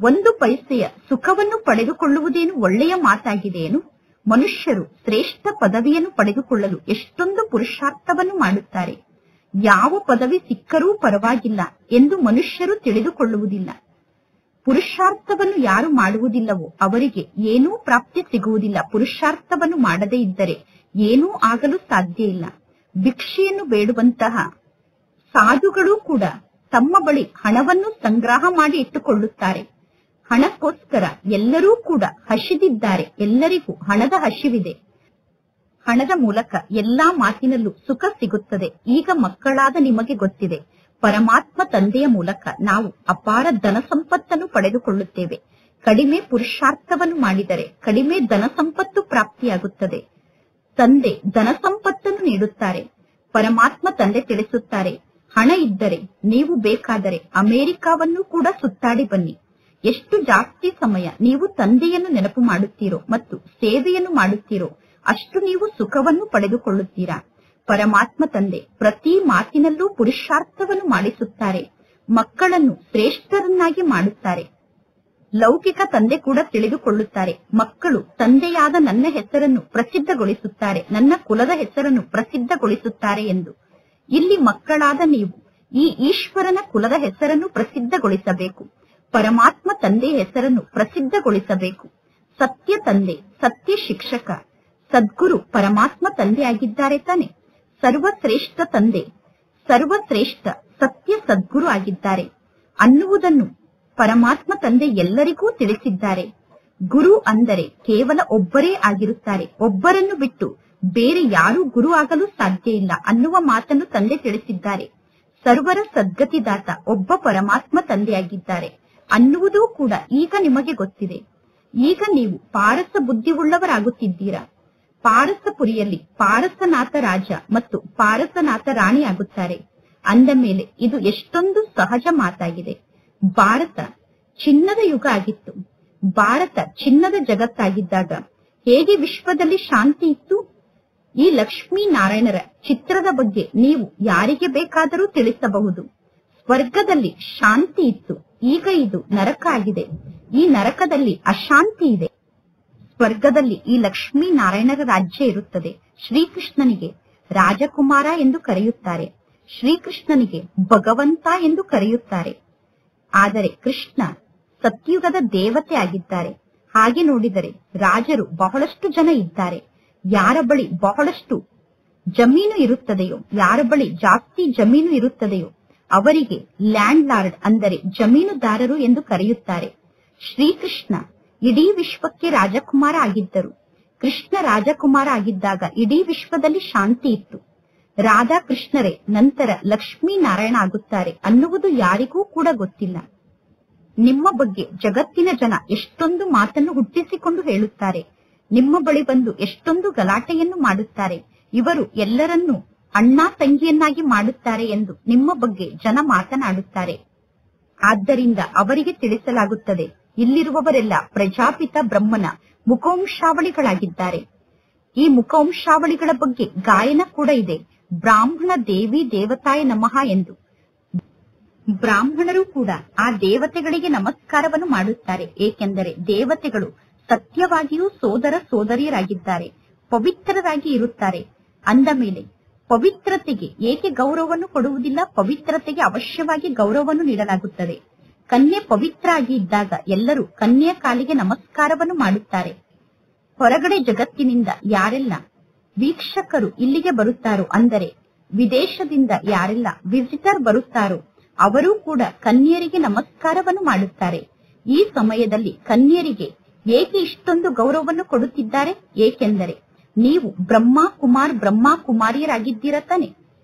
1 ಪೈಸೆಯ ಸುಖವನ್ನು ಪಡೆದುಕೊಳ್ಳುವುದೇನು ಒಳ್ಳೆಯ ಮಾತಾಗಿದೆಯೇನು? ಮನುಷ್ಯರು ಶ್ರೇಷ್ಠ ಪದವಿಯನ್ನು ಪಡೆದುಕೊಳ್ಳಲು ಎಷ್ಟೊಂದು ಪುರುಷಾರ್ಥವನ್ನು ಮಾಡುತ್ತಾರೆ. ಯಾವ ಪದವಿ ಸಿಕ್ಕರೂ ಪರವಾಗಿಲ್ಲ ಎಂದು ಮನುಷ್ಯರು ತಿಳಿದುಕೊಳ್ಳುವುದಿಲ್ಲ. ಪುರುಷಾರ್ಥವನ್ನು ಯಾರು ಮಾಡುವುದಿಲ್ಲವೋ ಅವರಿಗೆ ಏನೂ ಪ್ರಾಪ್ತಿ ಸಿಗುವುದಿಲ್ಲ. ಪುರುಷಾರ್ಥವನ್ನು ಮಾಡದೇ ಇದ್ದರೆ ಏನೂ ಆಗಲು ಸಾಧ್ಯ ಇಲ್ಲ. ಭಿಕ್ಷೆಯನ್ನು ಬೇಡುವಂತಹ ಸಾಧುಗಳು ಕೂಡ ತಮ್ಮ ಬಳಿ ಹಣವನ್ನು ಸಂಗ್ರಹ ಮಾಡಿ ಇಟ್ಟುಕೊಳ್ಳುತ್ತಾರೆ. ಹಣಕ್ಕೋಸ್ಕರ ಎಲ್ಲರೂ ಕೂಡ ಹಸಿದಿದ್ದಾರೆ. ಎಲ್ಲರಿಗೂ ಹಣದ ಹಸಿವಿದೆ. ಹಣದ ಮೂಲಕ ಎಲ್ಲಾ ಮಾತಿನಲ್ಲೂ ಸುಖ ಸಿಗುತ್ತದೆ. ಈಗ ಮಕ್ಕಳಾದ ನಿಮಗೆ ಗೊತ್ತಿದೆ, ಪರಮಾತ್ಮ ತಂದೆಯ ಮೂಲಕ ನಾವು ಅಪಾರ ಧನ ಸಂಪತ್ತನ್ನು ಪಡೆದುಕೊಳ್ಳುತ್ತೇವೆ. ಕಡಿಮೆ ಪುರುಷಾರ್ಥವನ್ನು ಮಾಡಿದರೆ ಕಡಿಮೆ ಧನ ಸಂಪತ್ತು ಪ್ರಾಪ್ತಿಯಾಗುತ್ತದೆ. ತಂದೆ ಧನ ಸಂಪತ್ತನ್ನು ನೀಡುತ್ತಾರೆ. ಪರಮಾತ್ಮ ತಂದೆ ತಿಳಿಸುತ್ತಾರೆ, ಹಣ ಇದ್ದರೆ ನೀವು ಬೇಕಾದರೆ ಅಮೆರಿಕಾವನ್ನು ಕೂಡ ಸುತ್ತಾಡಿ ಬನ್ನಿ. ಎಷ್ಟು ಜಾಸ್ತಿ ಸಮಯ ನೀವು ತಂದೆಯನ್ನು ನೆನಪು ಮಾಡುತ್ತೀರೋ ಮತ್ತು ಸೇವೆಯನ್ನು ಮಾಡುತ್ತೀರೋ ಅಷ್ಟು ನೀವು ಸುಖವನ್ನು ಪಡೆದುಕೊಳ್ಳುತ್ತೀರಾ. ಪರಮಾತ್ಮ ತಂದೆ ಪ್ರತಿ ಮಾತಿನಲ್ಲೂ ಪುರುಷಾರ್ಥವನ್ನು ಮಾಡಿಸುತ್ತಾರೆ. ಮಕ್ಕಳನ್ನು ಶ್ರೇಷ್ಠರನ್ನಾಗಿ ಮಾಡುತ್ತಾರೆ. ಲೌಕಿಕ ತಂದೆ ಕೂಡ ತಿಳಿದುಕೊಳ್ಳುತ್ತಾರೆ, ಮಕ್ಕಳು ತಂದೆಯಾದ ನನ್ನ ಹೆಸರನ್ನು ಪ್ರಸಿದ್ಧಗೊಳಿಸುತ್ತಾರೆ, ನನ್ನ ಕುಲದ ಹೆಸರನ್ನು ಪ್ರಸಿದ್ಧಗೊಳಿಸುತ್ತಾರೆ ಎಂದು. ಇಲ್ಲಿ ಮಕ್ಕಳಾದ ನೀವು ಈ ಈಶ್ವರನ ಕುಲದ ಹೆಸರನ್ನು ಪ್ರಸಿದ್ಧಗೊಳಿಸಬೇಕು. ಪರಮಾತ್ಮ ತಂದೆಯ ಹೆಸರನ್ನು ಪ್ರಸಿದ್ಧಗೊಳಿಸಬೇಕು. ಸತ್ಯ ತಂದೆ, ಸತ್ಯ ಶಿಕ್ಷಕ, ಸದ್ಗುರು ಪರಮಾತ್ಮ ತಂದೆಯಾಗಿದ್ದಾರೆ ತಾನೆ. ಸರ್ವಶ್ರೇಷ್ಠ ತಂದೆ, ಸರ್ವಶ್ರೇಷ್ಠ ಸತ್ಯ ಸದ್ಗುರು ಆಗಿದ್ದಾರೆ ಅನ್ನುವುದನ್ನು ಪರಮಾತ್ಮ ತಂದೆ ಎಲ್ಲರಿಗೂ ತಿಳಿಸಿದ್ದಾರೆ. ಗುರು ಅಂದರೆ ಕೇವಲ ಒಬ್ಬರೇ ಆಗಿರುತ್ತಾರೆ. ಒಬ್ಬರನ್ನು ಬಿಟ್ಟು ಬೇರೆ ಯಾರೂ ಗುರು ಆಗಲು ಸಾಧ್ಯ ಇಲ್ಲ ಅನ್ನುವ ಮಾತನ್ನು ತಂದೆ ತಿಳಿಸಿದ್ದಾರೆ. ಸರ್ವರ ಸದ್ಗತಿದಾತ ಒಬ್ಬ ಪರಮಾತ್ಮ ತಂದೆಯಾಗಿದ್ದಾರೆ ಅನ್ನುವುದೂ ಕೂಡ ಈಗ ನಿಮಗೆ ಗೊತ್ತಿದೆ. ಈಗ ನೀವು ಪಾರಸ ಬುದ್ಧಿವುಳ್ಳವರಾಗುತ್ತಿದ್ದೀರಾ. ಪಾರಸಪುರಿಯಲ್ಲಿ ಪಾರಸನಾಥ ರಾಜ ಮತ್ತು ಪಾರಸನಾಥ ರಾಣಿ ಆಗುತ್ತಾರೆ. ಅಂದ ಮೇಲೆ ಇದು ಎಷ್ಟೊಂದು ಸಹಜ ಮಾತಾಗಿದೆ. ಭಾರತ ಚಿನ್ನದ ಯುಗ ಆಗಿತ್ತು. ಭಾರತ ಚಿನ್ನದ ಜಗತ್ತಾಗಿದ್ದಾಗ ಹೇಗೆ ವಿಶ್ವದಲ್ಲಿ ಶಾಂತಿ ಇತ್ತು? ಈ ಲಕ್ಷ್ಮೀನಾರಾಯಣರ ಚಿತ್ರದ ಬಗ್ಗೆ ನೀವು ಯಾರಿಗೆ ಬೇಕಾದರೂ ತಿಳಿಸಬಹುದು. ಸ್ವರ್ಗದಲ್ಲಿ ಶಾಂತಿ ಇತ್ತು, ಈಗ ಇದು ನರಕ ಆಗಿದೆ. ಈ ನರಕದಲ್ಲಿ ಅಶಾಂತಿ ಇದೆ. ಸ್ವರ್ಗದಲ್ಲಿ ಈ ಲಕ್ಷ್ಮೀನಾರಾಯಣರ ರಾಜ್ಯ ಇರುತ್ತದೆ. ಶ್ರೀಕೃಷ್ಣನಿಗೆ ರಾಜಕುಮಾರ ಎಂದು ಕರೆಯುತ್ತಾರೆ, ಶ್ರೀಕೃಷ್ಣನಿಗೆ ಭಗವಂತ ಎಂದು ಕರೆಯುತ್ತಾರೆ. ಆದರೆ ಕೃಷ್ಣ ಸತ್ಯುಗದ ದೇವತೆ ಆಗಿದ್ದಾರೆ. ಹಾಗೆ ನೋಡಿದರೆ ರಾಜರು ಬಹಳಷ್ಟು ಜನ ಇದ್ದಾರೆ. ಯಾರ ಬಳಿ ಬಹಳಷ್ಟು ಜಮೀನು ಇರುತ್ತದೆಯೋ, ಯಾರ ಬಳಿ ಜಾಸ್ತಿ ಜಮೀನು ಇರುತ್ತದೆಯೋ ಅವರಿಗೆ ಲ್ಯಾಂಡ್ ಲಾರ್ಡ್ ಅಂದರೆ ಜಮೀನುದಾರರು ಎಂದು ಕರೆಯುತ್ತಾರೆ. ಶ್ರೀಕೃಷ್ಣ ಇಡೀ ವಿಶ್ವಕ್ಕೆ ರಾಜಕುಮಾರ ಆಗಿದ್ದರು. ಕೃಷ್ಣ ರಾಜಕುಮಾರ ಆಗಿದ್ದಾಗ ಇಡೀ ವಿಶ್ವದಲ್ಲಿ ಶಾಂತಿ ಇತ್ತು. ರಾಧಾಕೃಷ್ಣರೇ ನಂತರ ಲಕ್ಷ್ಮೀನಾರಾಯಣ ಆಗುತ್ತಾರೆ ಅನ್ನುವುದು ಯಾರಿಗೂ ಕೂಡ ಗೊತ್ತಿಲ್ಲ. ನಿಮ್ಮ ಬಗ್ಗೆ ಜಗತ್ತಿನ ಜನ ಎಷ್ಟೊಂದು ಮಾತನ್ನು ಹುಟ್ಟಿಸಿಕೊಂಡು ಹೇಳುತ್ತಾರೆ. ನಿಮ್ಮ ಬಳಿ ಬಂದು ಎಷ್ಟೊಂದು ಗಲಾಟೆಯನ್ನು ಮಾಡುತ್ತಾರೆ. ಇವರು ಎಲ್ಲರನ್ನೂ ಅಣ್ಣ ತಂಗಿಯನ್ನಾಗಿ ಮಾಡುತ್ತಾರೆ ಎಂದು ನಿಮ್ಮ ಬಗ್ಗೆ ಜನ ಮಾತನಾಡುತ್ತಾರೆ. ಆದ್ದರಿಂದ ಅವರಿಗೆ ತಿಳಿಸಲಾಗುತ್ತದೆ, ಇಲ್ಲಿರುವವರೆಲ್ಲ ಪ್ರಜಾಪಿತ ಬ್ರಹ್ಮನ ಮುಖವಂಶಾವಳಿಗಳಾಗಿದ್ದಾರೆ. ಈ ಮುಖವಂಶಾವಳಿಗಳ ಬಗ್ಗೆ ಗಾಯನ ಕೂಡ ಇದೆ, ಬ್ರಾಹ್ಮಣ ದೇವಿ ದೇವತಾಯ ನಮಃ ಎಂದು. ಬ್ರಾಹ್ಮಣರು ಕೂಡ ಆ ದೇವತೆಗಳಿಗೆ ನಮಸ್ಕಾರವನ್ನು ಮಾಡುತ್ತಾರೆ. ಏಕೆಂದರೆ ದೇವತೆಗಳು ಸತ್ಯವಾಗಿಯೂ ಸೋದರ ಸೋದರಿಯರಾಗಿದ್ದಾರೆ, ಪವಿತ್ರರಾಗಿ ಇರುತ್ತಾರೆ. ಅಂದ ಮೇಲೆ ಪವಿತ್ರತೆಗೆ ಏಕೆ ಗೌರವವನ್ನು ಕೊಡುವುದಿಲ್ಲ? ಪವಿತ್ರತೆಗೆ ಅವಶ್ಯವಾಗಿ ಗೌರವವನ್ನು ನೀಡಲಾಗುತ್ತದೆ. ಕನ್ಯೆ ಪವಿತ್ರ ಆಗಿ ಇದ್ದಾಗ ಎಲ್ಲರೂ ಕನ್ಯೆಯ ಕಾಲಿಗೆ ನಮಸ್ಕಾರವನ್ನು ಮಾಡುತ್ತಾರೆ. ಹೊರಗಡೆ ಜಗತ್ತಿನಿಂದ ಯಾರೆಲ್ಲ ವೀಕ್ಷಕರು ಇಲ್ಲಿಗೆ ಬರುತ್ತಾರೋ, ಅಂದರೆ ವಿದೇಶದಿಂದ ಯಾರೆಲ್ಲ ವಿಸಿಟರ್ ಬರುತ್ತಾರೋ ಅವರೂ ಕೂಡ ಕನ್ಯರಿಗೆ ನಮಸ್ಕಾರವನ್ನು ಮಾಡುತ್ತಾರೆ. ಈ ಸಮಯದಲ್ಲಿ ಕನ್ಯರಿಗೆ ಏಕೆ ಇಷ್ಟೊಂದು ಗೌರವವನ್ನು ಕೊಡುತ್ತಿದ್ದಾರೆ? ಏಕೆಂದರೆ ನೀವು ಬ್ರಹ್ಮ ಕುಮಾರಿಯರಾಗಿದ್ದೀರ ತಾನೆ.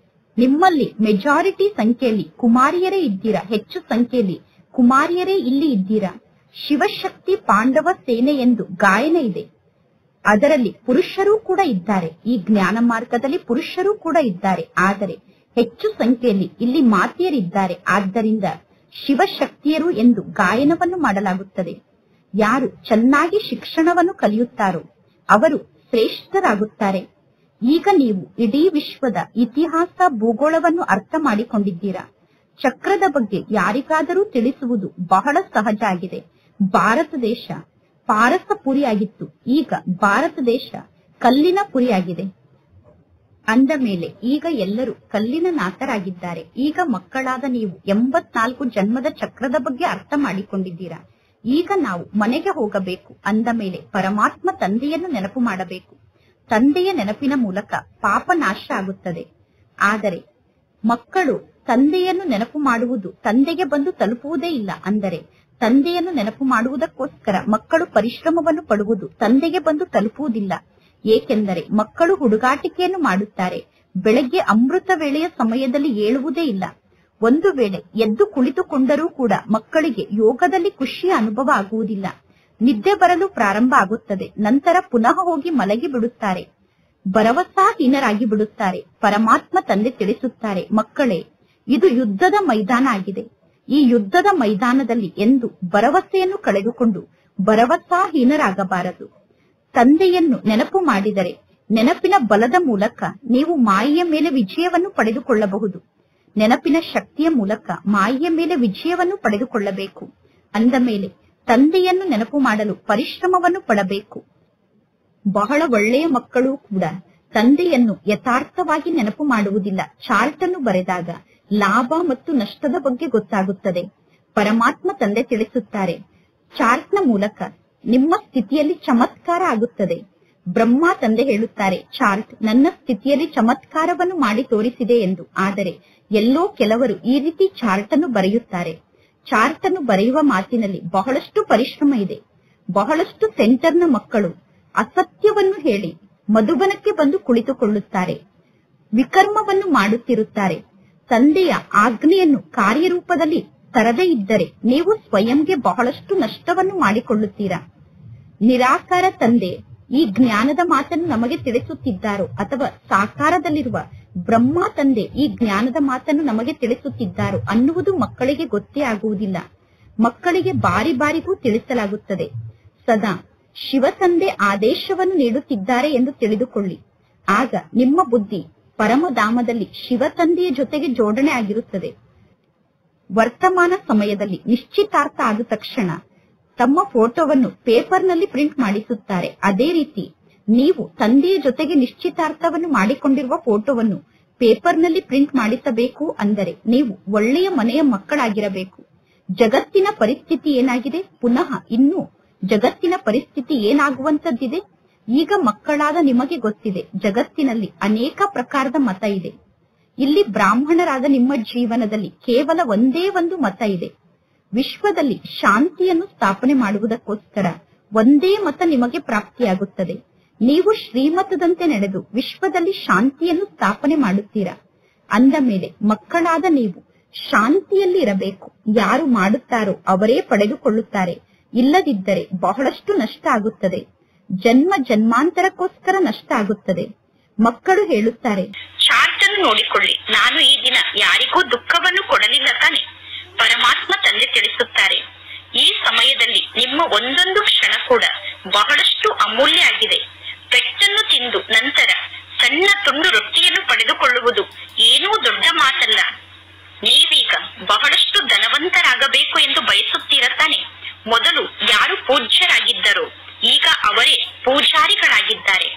ನಿಮ್ಮಲ್ಲಿ ಮೆಜಾರಿಟಿ ಸಂಖ್ಯೆಯಲ್ಲಿ ಕುಮಾರಿಯರೇ ಇದ್ದೀರಾ, ಹೆಚ್ಚು ಸಂಖ್ಯೆಯಲ್ಲಿ ಕುಮಾರಿಯರೇ ಇಲ್ಲಿ ಇದ್ದೀರಾ. ಶಿವಶಕ್ತಿ ಪಾಂಡವ ಸೇನೆ ಎಂದು ಗಾಯನ ಇದೆ, ಅದರಲ್ಲಿ ಪುರುಷರೂ ಕೂಡ ಇದ್ದಾರೆ. ಈ ಜ್ಞಾನ ಮಾರ್ಗದಲ್ಲಿ ಪುರುಷರೂ ಕೂಡ ಇದ್ದಾರೆ, ಆದರೆ ಹೆಚ್ಚು ಸಂಖ್ಯೆಯಲ್ಲಿ ಇಲ್ಲಿ ಮಾತೆಯರಿದ್ದಾರೆ. ಆದ್ದರಿಂದ ಶಿವಶಕ್ತಿಯರು ಎಂದು ಗಾಯನವನ್ನು ಮಾಡಲಾಗುತ್ತದೆ. ಯಾರು ಚೆನ್ನಾಗಿ ಶಿಕ್ಷಣವನ್ನು ಕಲಿಯುತ್ತಾರೋ ಅವರು ಶ್ರೇಷ್ಠರಾಗುತ್ತಾರೆ. ಈಗ ನೀವು ಇಡೀ ವಿಶ್ವದ ಇತಿಹಾಸ ಭೂಗೋಳವನ್ನು ಅರ್ಥ ಮಾಡಿಕೊಂಡಿದ್ದೀರಾ. ಚಕ್ರದ ಬಗ್ಗೆ ಯಾರಿಗಾದರೂ ತಿಳಿಸುವುದು ಬಹಳ ಸಹಜ ಆಗಿದೆ. ಭಾರತ ದೇಶ ಪಾರಸ ಪುರಿಯಾಗಿತ್ತು, ಈಗ ಭಾರತ ದೇಶ ಕಲ್ಲಿನ ಪುರಿಯಾಗಿದೆ. ಅಂದ ಮೇಲೆ ಈಗ ಎಲ್ಲರೂ ಕಲ್ಲಿನ ನಾಥರಾಗಿದ್ದಾರೆ. ಈಗ ಮಕ್ಕಳಾದ ನೀವು 84 ಜನ್ಮದ ಚಕ್ರದ ಬಗ್ಗೆ ಅರ್ಥ ಮಾಡಿಕೊಂಡಿದ್ದೀರಾ. ಈಗ ನಾವು ಮನೆಗೆ ಹೋಗಬೇಕು. ಅಂದ ಮೇಲೆ ಪರಮಾತ್ಮ ತಂದೆಯನ್ನು ನೆನಪು ಮಾಡಬೇಕು. ತಂದೆಯ ನೆನಪಿನ ಮೂಲಕ ಪಾಪ ನಾಶ ಆಗುತ್ತದೆ. ಆದರೆ ಮಕ್ಕಳು ತಂದೆಯನ್ನು ನೆನಪು ಮಾಡುವುದು ತಂದೆಗೆ ಬಂದು ತಲುಪುವುದೇ ಇಲ್ಲ. ಅಂದರೆ ತಂದೆಯನ್ನು ನೆನಪು ಮಾಡುವುದಕ್ಕೋಸ್ಕರ ಮಕ್ಕಳು ಪರಿಶ್ರಮವನ್ನು ಪಡುವುದು ತಂದೆಗೆ ಬಂದು ತಲುಪುವುದಿಲ್ಲ. ಏಕೆಂದರೆ ಮಕ್ಕಳು ಹುಡುಗಾಟಿಕೆಯನ್ನು ಮಾಡುತ್ತಾರೆ. ಬೆಳಗ್ಗೆ ಅಮೃತ ವೇಳೆಯ ಸಮಯದಲ್ಲಿ ಏಳುವುದೇ ಇಲ್ಲ. ಒಂದು ವೇಳೆ ಎದ್ದು ಕುಳಿತುಕೊಂಡರೂ ಕೂಡ ಮಕ್ಕಳಿಗೆ ಯೋಗದಲ್ಲಿ ಖುಷಿಯ ಅನುಭವ ಆಗುವುದಿಲ್ಲ. ನಿದ್ದೆ ಬರಲು ಪ್ರಾರಂಭ ಆಗುತ್ತದೆ. ನಂತರ ಪುನಃ ಹೋಗಿ ಮಲಗಿ ಬಿಡುತ್ತಾರೆ. ಭರವಸಾಹೀನರಾಗಿ ಬಿಡುತ್ತಾರೆ. ಪರಮಾತ್ಮ ತಂದೆ ತಿಳಿಸುತ್ತಾರೆ, ಮಕ್ಕಳೇ, ಇದು ಯುದ್ಧದ ಮೈದಾನ ಆಗಿದೆ. ಈ ಯುದ್ಧದ ಮೈದಾನದಲ್ಲಿ ಎಂದು ಭರವಸೆಯನ್ನು ಕಳೆದುಕೊಂಡು ಭರವಸಾಹೀನರಾಗಬಾರದು. ತಂದೆಯನ್ನು ನೆನಪು ಮಾಡಿದರೆ ನೆನಪಿನ ಬಲದ ಮೂಲಕ ನೀವು ಮಾಯೆಯ ಮೇಲೆ ವಿಜಯವನ್ನು ಪಡೆದುಕೊಳ್ಳಬಹುದು. ನೆನಪಿನ ಶಕ್ತಿಯ ಮೂಲಕ ಮಾಯೆಯ ಮೇಲೆ ವಿಜಯವನ್ನು ಪಡೆದುಕೊಳ್ಳಬೇಕು. ಅಂದ ಮೇಲೆ ತಂದೆಯನ್ನು ನೆನಪು ಮಾಡಲು ಪರಿಶ್ರಮವನ್ನು ಪಡಬೇಕು. ಬಹಳ ಒಳ್ಳೆಯ ಮಕ್ಕಳು ಕೂಡ ತಂದೆಯನ್ನು ಯಥಾರ್ಥವಾಗಿ ನೆನಪು ಮಾಡುವುದಿಲ್ಲ. ಚಾರ್ಟ್ ಅನ್ನು ಬರೆದಾಗ ಲಾಭ ಮತ್ತು ನಷ್ಟದ ಬಗ್ಗೆ ಗೊತ್ತಾಗುತ್ತದೆ. ಪರಮಾತ್ಮ ತಂದೆ ತಿಳಿಸುತ್ತಾರೆ, ಚಾರ್ಟ್ನ ಮೂಲಕ ನಿಮ್ಮ ಸ್ಥಿತಿಯಲ್ಲಿ ಚಮತ್ಕಾರ ಆಗುತ್ತದೆ. ಬ್ರಹ್ಮ ತಂದೆ ಹೇಳುತ್ತಾರೆ, ಚಾರ್ಟ್ ನನ್ನ ಸ್ಥಿತಿಯಲ್ಲಿ ಚಮತ್ಕಾರವನ್ನು ಮಾಡಿ ತೋರಿಸಿದೆ ಎಂದು. ಆದರೆ ಎಲ್ಲೋ ಕೆಲವರು ಈ ರೀತಿ ಚಾರ್ಟ್ ಅನ್ನು ಬರೆಯುತ್ತಾರೆ. ಚಾರ್ಟ್ ಅನ್ನು ಬರೆಯುವ ಮಾತಿನಲ್ಲಿ ಬಹಳಷ್ಟು ಪರಿಶ್ರಮ ಇದೆ. ಬಹಳಷ್ಟು ಸೆಂಟರ್ನ ಮಕ್ಕಳು ಅಸತ್ಯವನ್ನು ಹೇಳಿ ಮಧುಬನಕ್ಕೆ ಬಂದು ಕುಳಿತುಕೊಳ್ಳುತ್ತಾರೆ. ವಿಕರ್ಮವನ್ನು ಮಾಡುತ್ತಿರುತ್ತಾರೆ. ತಂದೆಯ ಆಜ್ಞೆಯನ್ನು ಕಾರ್ಯರೂಪದಲ್ಲಿ ತರದೇ ಇದ್ದರೆ ನೀವು ಸ್ವಯಂಗೆ ಬಹಳಷ್ಟು ನಷ್ಟವನ್ನು ಮಾಡಿಕೊಳ್ಳುತ್ತೀರಾ. ನಿರಾಕಾರ ತಂದೆ ಈ ಜ್ಞಾನದ ಮಾತನ್ನು ನಮಗೆ ತಿಳಿಸುತ್ತಿದ್ದಾರೋ ಅಥವಾ ಸಾಕಾರದಲ್ಲಿರುವ ಬ್ರಹ್ಮ ತಂದೆ ಈ ಜ್ಞಾನದ ಮಾತನ್ನು ನಮಗೆ ತಿಳಿಸುತ್ತಿದ್ದಾರೋ ಅನ್ನುವುದು ಮಕ್ಕಳಿಗೆ ಗೊತ್ತೇ ಆಗುವುದಿಲ್ಲ. ಮಕ್ಕಳಿಗೆ ಬಾರಿ ಬಾರಿಗೂ ತಿಳಿಸಲಾಗುತ್ತದೆ. ಸದಾ ಶಿವ ತಂದೆ ಆದೇಶವನ್ನು ನೀಡುತ್ತಿದ್ದಾರೆ ಎಂದು ತಿಳಿದುಕೊಳ್ಳಿ. ಆಗ ನಿಮ್ಮ ಬುದ್ಧಿ ಪರಮಧಾಮದಲ್ಲಿ ಶಿವ ತಂದೆಯ ಜೊತೆಗೆ ಜೋಡಣೆ ಆಗಿರುತ್ತದೆ. ವರ್ತಮಾನ ಸಮಯದಲ್ಲಿ ನಿಶ್ಚಿತಾರ್ಥ ಆದ ತಕ್ಷಣ ತಮ್ಮ ಫೋಟೋವನ್ನು ಪೇಪರ್ನಲ್ಲಿ ಪ್ರಿಂಟ್ ಮಾಡಿಸುತ್ತಾರೆ. ಅದೇ ರೀತಿ ನೀವು ತಂದೆಯ ಜೊತೆಗೆ ನಿಶ್ಚಿತಾರ್ಥವನ್ನು ಮಾಡಿಕೊಂಡಿರುವ ಫೋಟೋವನ್ನು ಪೇಪರ್ನಲ್ಲಿ ಪ್ರಿಂಟ್ ಮಾಡಿಸಬೇಕು. ಅಂದರೆ ನೀವು ಒಳ್ಳೆಯ ಮನೆಯ ಮಕ್ಕಳಾಗಿರಬೇಕು. ಜಗತ್ತಿನ ಪರಿಸ್ಥಿತಿ ಏನಾಗಿದೆ, ಪುನಃ ಇನ್ನೂ ಜಗತ್ತಿನ ಪರಿಸ್ಥಿತಿ ಏನಾಗುವಂತದ್ದಿದೆ. ಈಗ ಮಕ್ಕಳಾದ ನಿಮಗೆ ಗೊತ್ತಿದೆ, ಜಗತ್ತಿನಲ್ಲಿ ಅನೇಕ ಪ್ರಕಾರದ ಮತ ಇದೆ. ಇಲ್ಲಿ ಬ್ರಾಹ್ಮಣರಾದ ನಿಮ್ಮ ಜೀವನದಲ್ಲಿ ಕೇವಲ ಒಂದೇ ಒಂದು ಮತ ಇದೆ. ವಿಶ್ವದಲ್ಲಿ ಶಾಂತಿಯನ್ನು ಸ್ಥಾಪನೆ ಮಾಡುವುದಕ್ಕೋಸ್ಕರ ಒಂದೇ ಮತ ನಿಮಗೆ ಪ್ರಾಪ್ತಿಯಾಗುತ್ತದೆ. ನೀವು ಶ್ರೀಮತದಂತೆ ನಡೆದು ವಿಶ್ವದಲ್ಲಿ ಶಾಂತಿಯನ್ನು ಸ್ಥಾಪನೆ ಮಾಡುತ್ತೀರಾ. ಅಂದ ಮೇಲೆ ಮಕ್ಕಳಾದ ನೀವು ಶಾಂತಿಯಲ್ಲಿ ಇರಬೇಕು. ಯಾರು ಮಾಡುತ್ತಾರೋ ಅವರೇ ಪಡೆದುಕೊಳ್ಳುತ್ತಾರೆ. ಇಲ್ಲದಿದ್ದರೆ ಬಹಳಷ್ಟು ನಷ್ಟ ಆಗುತ್ತದೆ. ಜನ್ಮ ಜನ್ಮಾಂತರಕ್ಕೋಸ್ಕರ ನಷ್ಟ ಆಗುತ್ತದೆ. ಮಕ್ಕಳು ಹೇಳುತ್ತಾರೆ, ಚಾರ್ಟ್ ಅನ್ನು ನೋಡಿಕೊಳ್ಳಿ, ನಾನು ಈ ದಿನ ಯಾರಿಗೂ ದುಃಖವನ್ನು ಕೊಡಲಿಲ್ಲ ತಾನೆ. ಪರಮಾತ್ಮ ತಂದೆ ತಿಳಿಸುತ್ತಾರೆ, ಈ ಸಮಯದಲ್ಲಿ ನಿಮ್ಮ ಒಂದೊಂದು ಕ್ಷಣ ಕೂಡ ಬಹಳಷ್ಟು ಅಮೂಲ್ಯ ಆಗಿದೆ. ಪೆಟ್ಟನ್ನು ತಿಂದು ನಂತರ ಸಣ್ಣ ತುಂಡು ರೊಟ್ಟಿಯನ್ನು ಪಡೆದುಕೊಳ್ಳುವುದು ಏನೂ ದೊಡ್ಡ ಮಾತಲ್ಲ. ನೀವೀಗ ಬಹಳಷ್ಟು ಧನವಂತರಾಗಬೇಕು ಎಂದು ಬಯಸುತ್ತೀರ ತಾನೆ. ಮೊದಲು ಯಾರು ಪೂಜ್ಯರಾಗಿದ್ದರೋ ಈಗ ಅವರೇ ಪೂಜಾರಿಗಳಾಗಿದ್ದಾರೆ.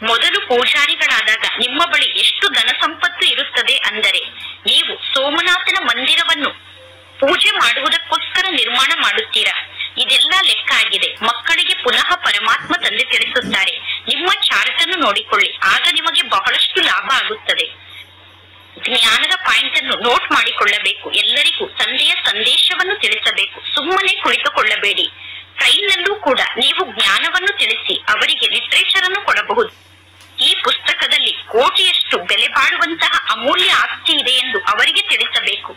ಮೊದಲು ಪೂಜಾರಿಗಳಾದಾಗ ನಿಮ್ಮ ಬಳಿ ಎಷ್ಟು ಧನ ಸಂಪತ್ತು ಇರುತ್ತದೆ ಅಂದರೆ ನೀವು ಸೋಮನಾಥನ ಮಂದಿರವನ್ನು ಪೂಜೆ ಮಾಡುವುದಕ್ಕೋಸ್ಕರ ನಿರ್ಮಾಣ ಮಾಡುತ್ತೀರಾ. ಇದೆಲ್ಲ ಲೆಕ್ಕ ಆಗಿದೆ. ಮಕ್ಕಳಿಗೆ ಪುನಃ ಪರಮಾತ್ಮ ತಂದೆ ತಿಳಿಸುತ್ತಾರೆ, ನಿಮ್ಮ ಚಾರ್ಟ್ ಅನ್ನು ನೋಡಿಕೊಳ್ಳಿ, ಆಗ ನಿಮಗೆ ಬಹಳಷ್ಟು ಲಾಭ ಆಗುತ್ತದೆ. ಜ್ಞಾನದ ಪಾಯಿಂಟ್ ಅನ್ನು ನೋಟ್ ಮಾಡಿಕೊಳ್ಳಬೇಕು. ಎಲ್ಲರಿಗೂ ತಂದೆಯ ಸಂದೇಶವನ್ನು ತಿಳಿಸಬೇಕು. ಸುಮ್ಮನೆ ಕುಳಿತುಕೊಳ್ಳಬೇಡಿ. ಟ್ರೈನ್ನಲ್ಲೂ ಕೂಡ ನೀವು ಜ್ಞಾನವನ್ನು ತಿಳಿಸಿ ಅವರಿಗೆ ಲಿಟರೇಚರ್ ಅನ್ನು ಕೊಡಬಹುದು. ಈ ಪುಸ್ತಕದಲ್ಲಿ ಕೋಟಿಯಷ್ಟು ಬೆಲೆ ಬಾಳುವಂತಹ ಅಮೂಲ್ಯ ಆಸ್ತಿ ಇದೆ ಎಂದು ಅವರಿಗೆ ತಿಳಿಸಬೇಕು.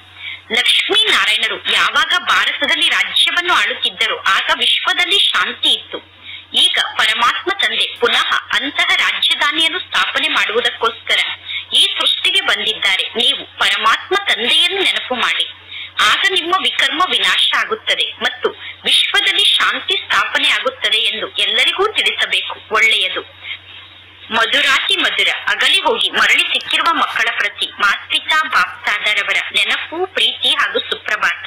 ಲಕ್ಷ್ಮೀ ನಾರಾಯಣರು ಯಾವಾಗ ಭಾರತದಲ್ಲಿ ರಾಜ್ಯವನ್ನು ಆಳುತ್ತಿದ್ದರೋ ಆಗ ವಿಶ್ವದಲ್ಲಿ ಶಾಂತಿ ಇತ್ತು. ಈಗ ಪರಮಾತ್ಮ ತಂದೆ ಪುನಃ ಅಂತಹ ರಾಜಧಾನಿಯನ್ನು ಸ್ಥಾಪನೆ ಮಾಡುವುದಕ್ಕೋಸ್ಕರ ಈ ಸೃಷ್ಟಿಗೆ ಬಂದಿದ್ದಾರೆ. ನೀವು ಪರಮಾತ್ಮ ತಂದೆಯನ್ನು ನೆನಪು ಮಾಡಿ, ಆಗ ನಿಮ್ಮ ವಿಕರ್ಮ ವಿನಾಶ ಆಗುತ್ತದೆ ಮತ್ತು ವಿಶ್ವದಲ್ಲಿ ಶಾಂತಿ ಸ್ಥಾಪನೆ ಆಗುತ್ತದೆ ಎಂದು ಎಲ್ಲರಿಗೂ ತಿಳಿಸಬೇಕು. ಒಳ್ಳೆಯದು. ಮಧುರಾತಿ ಮಧುರ ಅಗಲಿ ಹೋಗಿ ಮರಳಿ ಸಿಕ್ಕಿರುವ ಮಕ್ಕಳ ಪ್ರತಿ ಮಾತ್ಪಿತಾ ಬಾಪ್ತಾದರವರ ನೆನಪು, ಪ್ರೀತಿ ಹಾಗೂ ಸುಪ್ರಭಾತ.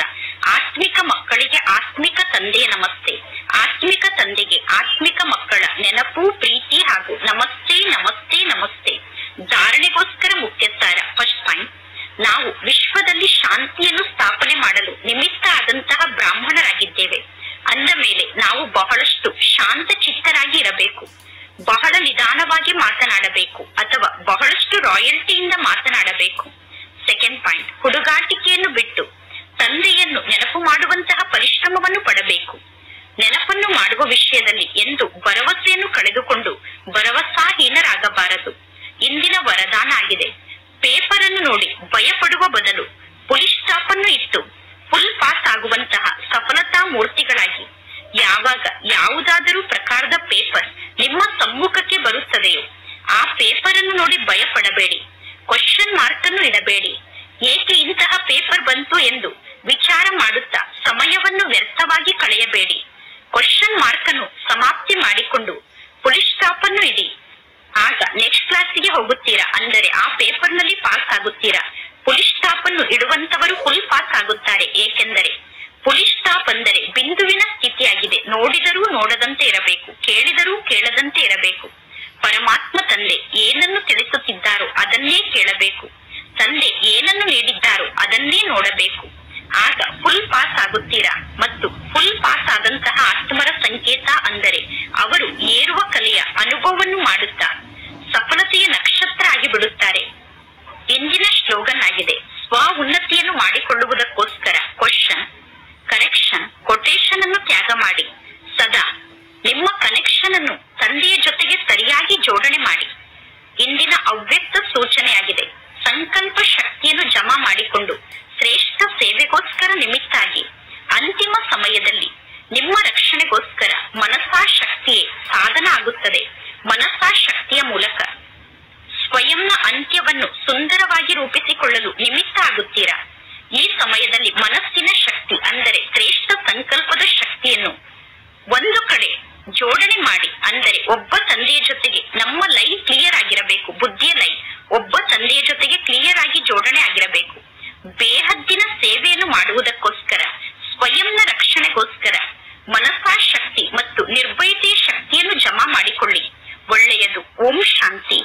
ಆತ್ಮಿಕ ಮಕ್ಕಳಿಗೆ ಆತ್ಮಿಕ ತಂದೆಯ ನಮಸ್ತೆ. ಆತ್ಮಿಕ ತಂದೆಗೆ ಆತ್ಮಿಕ ಮಕ್ಕಳ ನೆನಪು, ಪ್ರೀತಿ ಹಾಗೂ ನಮಸ್ತೆ ನಮಸ್ತೆ ನಮಸ್ತೆ. ಧಾರಣೆಗೋಸ್ಕರ ಮುಖ್ಯ ಸಾರ. ಫಸ್ಟ್ ಪಾಯಿಂಟ್, ನಾವು ವಿಶ್ವದಲ್ಲಿ ಶಾಂತಿಯನ್ನು ಸ್ಥಾಪನೆ ಮಾಡಲು ನಿಮಿತ್ತ ಆದಂತಹ ಬ್ರಾಹ್ಮಣರಾಗಿದ್ದೇವೆ. ಅಂದ ಮೇಲೆ ನಾವು ಬಹಳಷ್ಟು ಶಾಂತ ಚಿತ್ತರಾಗಿ ಇರಬೇಕು. ಬಹಳ ನಿಧಾನವಾಗಿ ಮಾತನಾಡಬೇಕು ಅಥವಾ ಬಹಳಷ್ಟು ರಾಯಲ್ಟಿಯಿಂದ ಮಾತನಾಡಬೇಕು. ಸೆಕೆಂಡ್ ಪಾಯಿಂಟ್, ಹುಡುಗಾಟಿಕೆಯನ್ನು ಬಿಟ್ಟು ತಂದೆಯನ್ನು ನೆನಪು ಮಾಡುವಂತಹ ಪರಿಶ್ರಮವನ್ನು ಪಡಬೇಕು. ನೆನಪನ್ನು ಮಾಡುವ ವಿಷಯದಲ್ಲಿ ಎಂದು ಭರವಸೆಯನ್ನು ಕಳೆದುಕೊಂಡು ಭರವಸಾಹೀನರಾಗಬಾರದು. ಇಂದಿನ ವರದಾನ ಆಗಿದೆ. ಪೇಪರ್ ಅನ್ನು ನೋಡಿ ಭಯಪಡುವ ಬದಲು ಫುಲ್ ಸ್ಟಾಪ್ ಅನ್ನು ಇಟ್ಟು ಫುಲ್ ಪಾಸ್ ಆಗುವಂತಹ ಸಫಲತಾ ಮೂರ್ತಿಗಳಾಗಿ. ಯಾವಾಗ ಯಾವುದಾದರೂ ಪ್ರಕಾರದ ಪೇಪರ್ ನಿಮ್ಮ ಸಮ್ಮುಖಕ್ಕೆ ಬರುತ್ತದೆಯೋ ಆ ಪೇಪರ್ ಅನ್ನು ನೋಡಿ ಭಯಪಡಬೇಡಿ. ಕ್ವಶನ್ ಮಾರ್ಕ್ ಅನ್ನು ಇಡಬೇಡಿ. ಏಕೆ ಇಂತಹ ಪೇಪರ್ ಬಂತು ಎಂದು ವಿಚಾರ ಮಾಡುತ್ತಾ ಸಮಯವನ್ನು ವ್ಯರ್ಥವಾಗಿ ಕಳೆಯಬೇಡಿ. ಕ್ವಶನ್ ಮಾರ್ಕ್ ಅನ್ನು ಸಮಾಪ್ತಿ ಮಾಡಿಕೊಂಡು ಫುಲ್ ಸ್ಟಾಪ್ ಅನ್ನು ಇಡಿ. ಆಗ ನೆಕ್ಸ್ಟ್ ಕ್ಲಾಸಿಗೆ ಹೋಗುತ್ತೀರಾ, ಅಂದರೆ ಆ ಪೇಪರ್ ನಲ್ಲಿ ಪಾಸ್ ಆಗುತ್ತೀರಾ. ಫುಲ್ ಸ್ಟಾಪ್ ಅನ್ನು ಇಡುವಂತವರು ಫುಲ್ ಪಾಸ್ ಆಗುತ್ತಾರೆ. ಏಕೆಂದರೆ ಫುಲ್ ಸ್ಟಾಪ್ ಅಂದರೆ ಬಿಂದುವಿನ ಸ್ಥಿತಿಯಾಗಿದೆ. ನೋಡಿದರೂ ನೋಡದಂತೆ ಇರಬೇಕು, ಕೇಳಿದರೂ ಕೇಳದಂತೆ ಇರಬೇಕು. ಪರಮಾತ್ಮ ತಂದೆ ಏನನ್ನು ತಿಳಿಸುತ್ತಿದ್ದಾರೋ ಅದನ್ನೇ ಕೇಳಬೇಕು. ತಂದೆ ಏನನ್ನು ನೀಡಿದ್ದಾರೋ ಅದನ್ನೇ ನೋಡಬೇಕು. ಆಗ ಫುಲ್ ಪಾಸ್ ಆಗುತ್ತೀರಾ. ಮತ್ತು ಫುಲ್ ಪಾಸ್ ಆದಂತಹ ಆತ್ಮರ ಸಂಕೇತ ಅಂದರೆ ಅವರು ಏರುವ ಕಲೆಯ ಅನುಭವವನ್ನು ಮಾಡುತ್ತಾ ಸಫಲತೆಯ ನಕ್ಷತ್ರ ಆಗಿ ಬಿಡುತ್ತಾರೆ. ಇಂದಿನ ಸ್ಲೋಗನ್ ಆಗಿದೆ, ಸ್ವ ಉನ್ನತಿಯನ್ನು ಮಾಡಿಕೊಳ್ಳುವುದಕ್ಕೋಸ್ಕರ ಕ್ವಶನ್, ಕರೆಕ್ಷನ್, ಕೊಟೇಶನ್ ಅನ್ನು ತ್ಯಾಗ ಮಾಡಿ ಸದಾ ನಿಮ್ಮ ಕನೆಕ್ಷನ್ ಅನ್ನು ತಂದೆಯ ಜೊತೆಗೆ ಸರಿಯಾಗಿ ಜೋಡಣೆ ಮಾಡಿ. ಇಂದಿನ ಅವ್ಯಕ್ತ ಸೂಚನೆಯಾಗಿದೆ. ಸಂಕಲ್ಪ ಶಕ್ತಿಯನ್ನು ಜಮಾ ಮಾಡಿಕೊಂಡು ಶ್ರೇಷ್ಠ ಸೇವೆಗೋಸ್ಕರ ನಿಮಿತ್ತಾಗಿ ಅಂತಿಮ ಸಮಯದಲ್ಲಿ ನಿಮ್ಮ ರಕ್ಷಣೆಗೋಸ್ಕರ ಮನಸಾ ಶಕ್ತಿಯೇ ಸಾಧನ ಆಗುತ್ತದೆ. ಮನಸಾ ಶಕ್ತಿಯ ಮೂಲಕ ಸ್ವಯಂನ ಅಂತ್ಯವನ್ನು ಸುಂದರವಾಗಿ ರೂಪಿಸಿಕೊಳ್ಳಲು ನಿಮಿತ್ತ ಆಗುತ್ತೀರಾ. ಈ ಸಮಯದಲ್ಲಿ ಮನಸ್ಸಿನ ಶಕ್ತಿ ಅಂದರೆ ಶ್ರೇಷ್ಠ ಸಂಕಲ್ಪದ ಶಕ್ತಿಯನ್ನು ಒಂದು ಕಡೆ ಜೋಡಣೆ ಮಾಡಿ. ಅಂದರೆ ಒಬ್ಬ ತಂದೆಯ ಜೊತೆಗೆ ನಮ್ಮ ಲೈನ್ ಕ್ಲಿಯರ್ ಆಗಿರಬೇಕು. ಬುದ್ಧಿಯ ಲೈನ್ ಒಬ್ಬ ತಂದೆಯ ಜೊತೆಗೆ ಕ್ಲಿಯರ್ ಆಗಿ ಜೋಡಣೆ ಆಗಿರಬೇಕು. ಬೇಹದ್ದಿನ ಸೇವೆಯನ್ನು ಮಾಡುವುದಕ್ಕೋಸ್ಕರ, ಸ್ವಯಂನ ರಕ್ಷಣೆಗೋಸ್ಕರ ಮನಸಾ ಶಕ್ತಿ ಮತ್ತು ನಿರ್ಭಯತೆಯ ಶಕ್ತಿಯನ್ನು ಜಮಾ ಮಾಡಿಕೊಳ್ಳಿ. ಒಳ್ಳೆಯದು. ಓಂ ಶಾಂತಿ.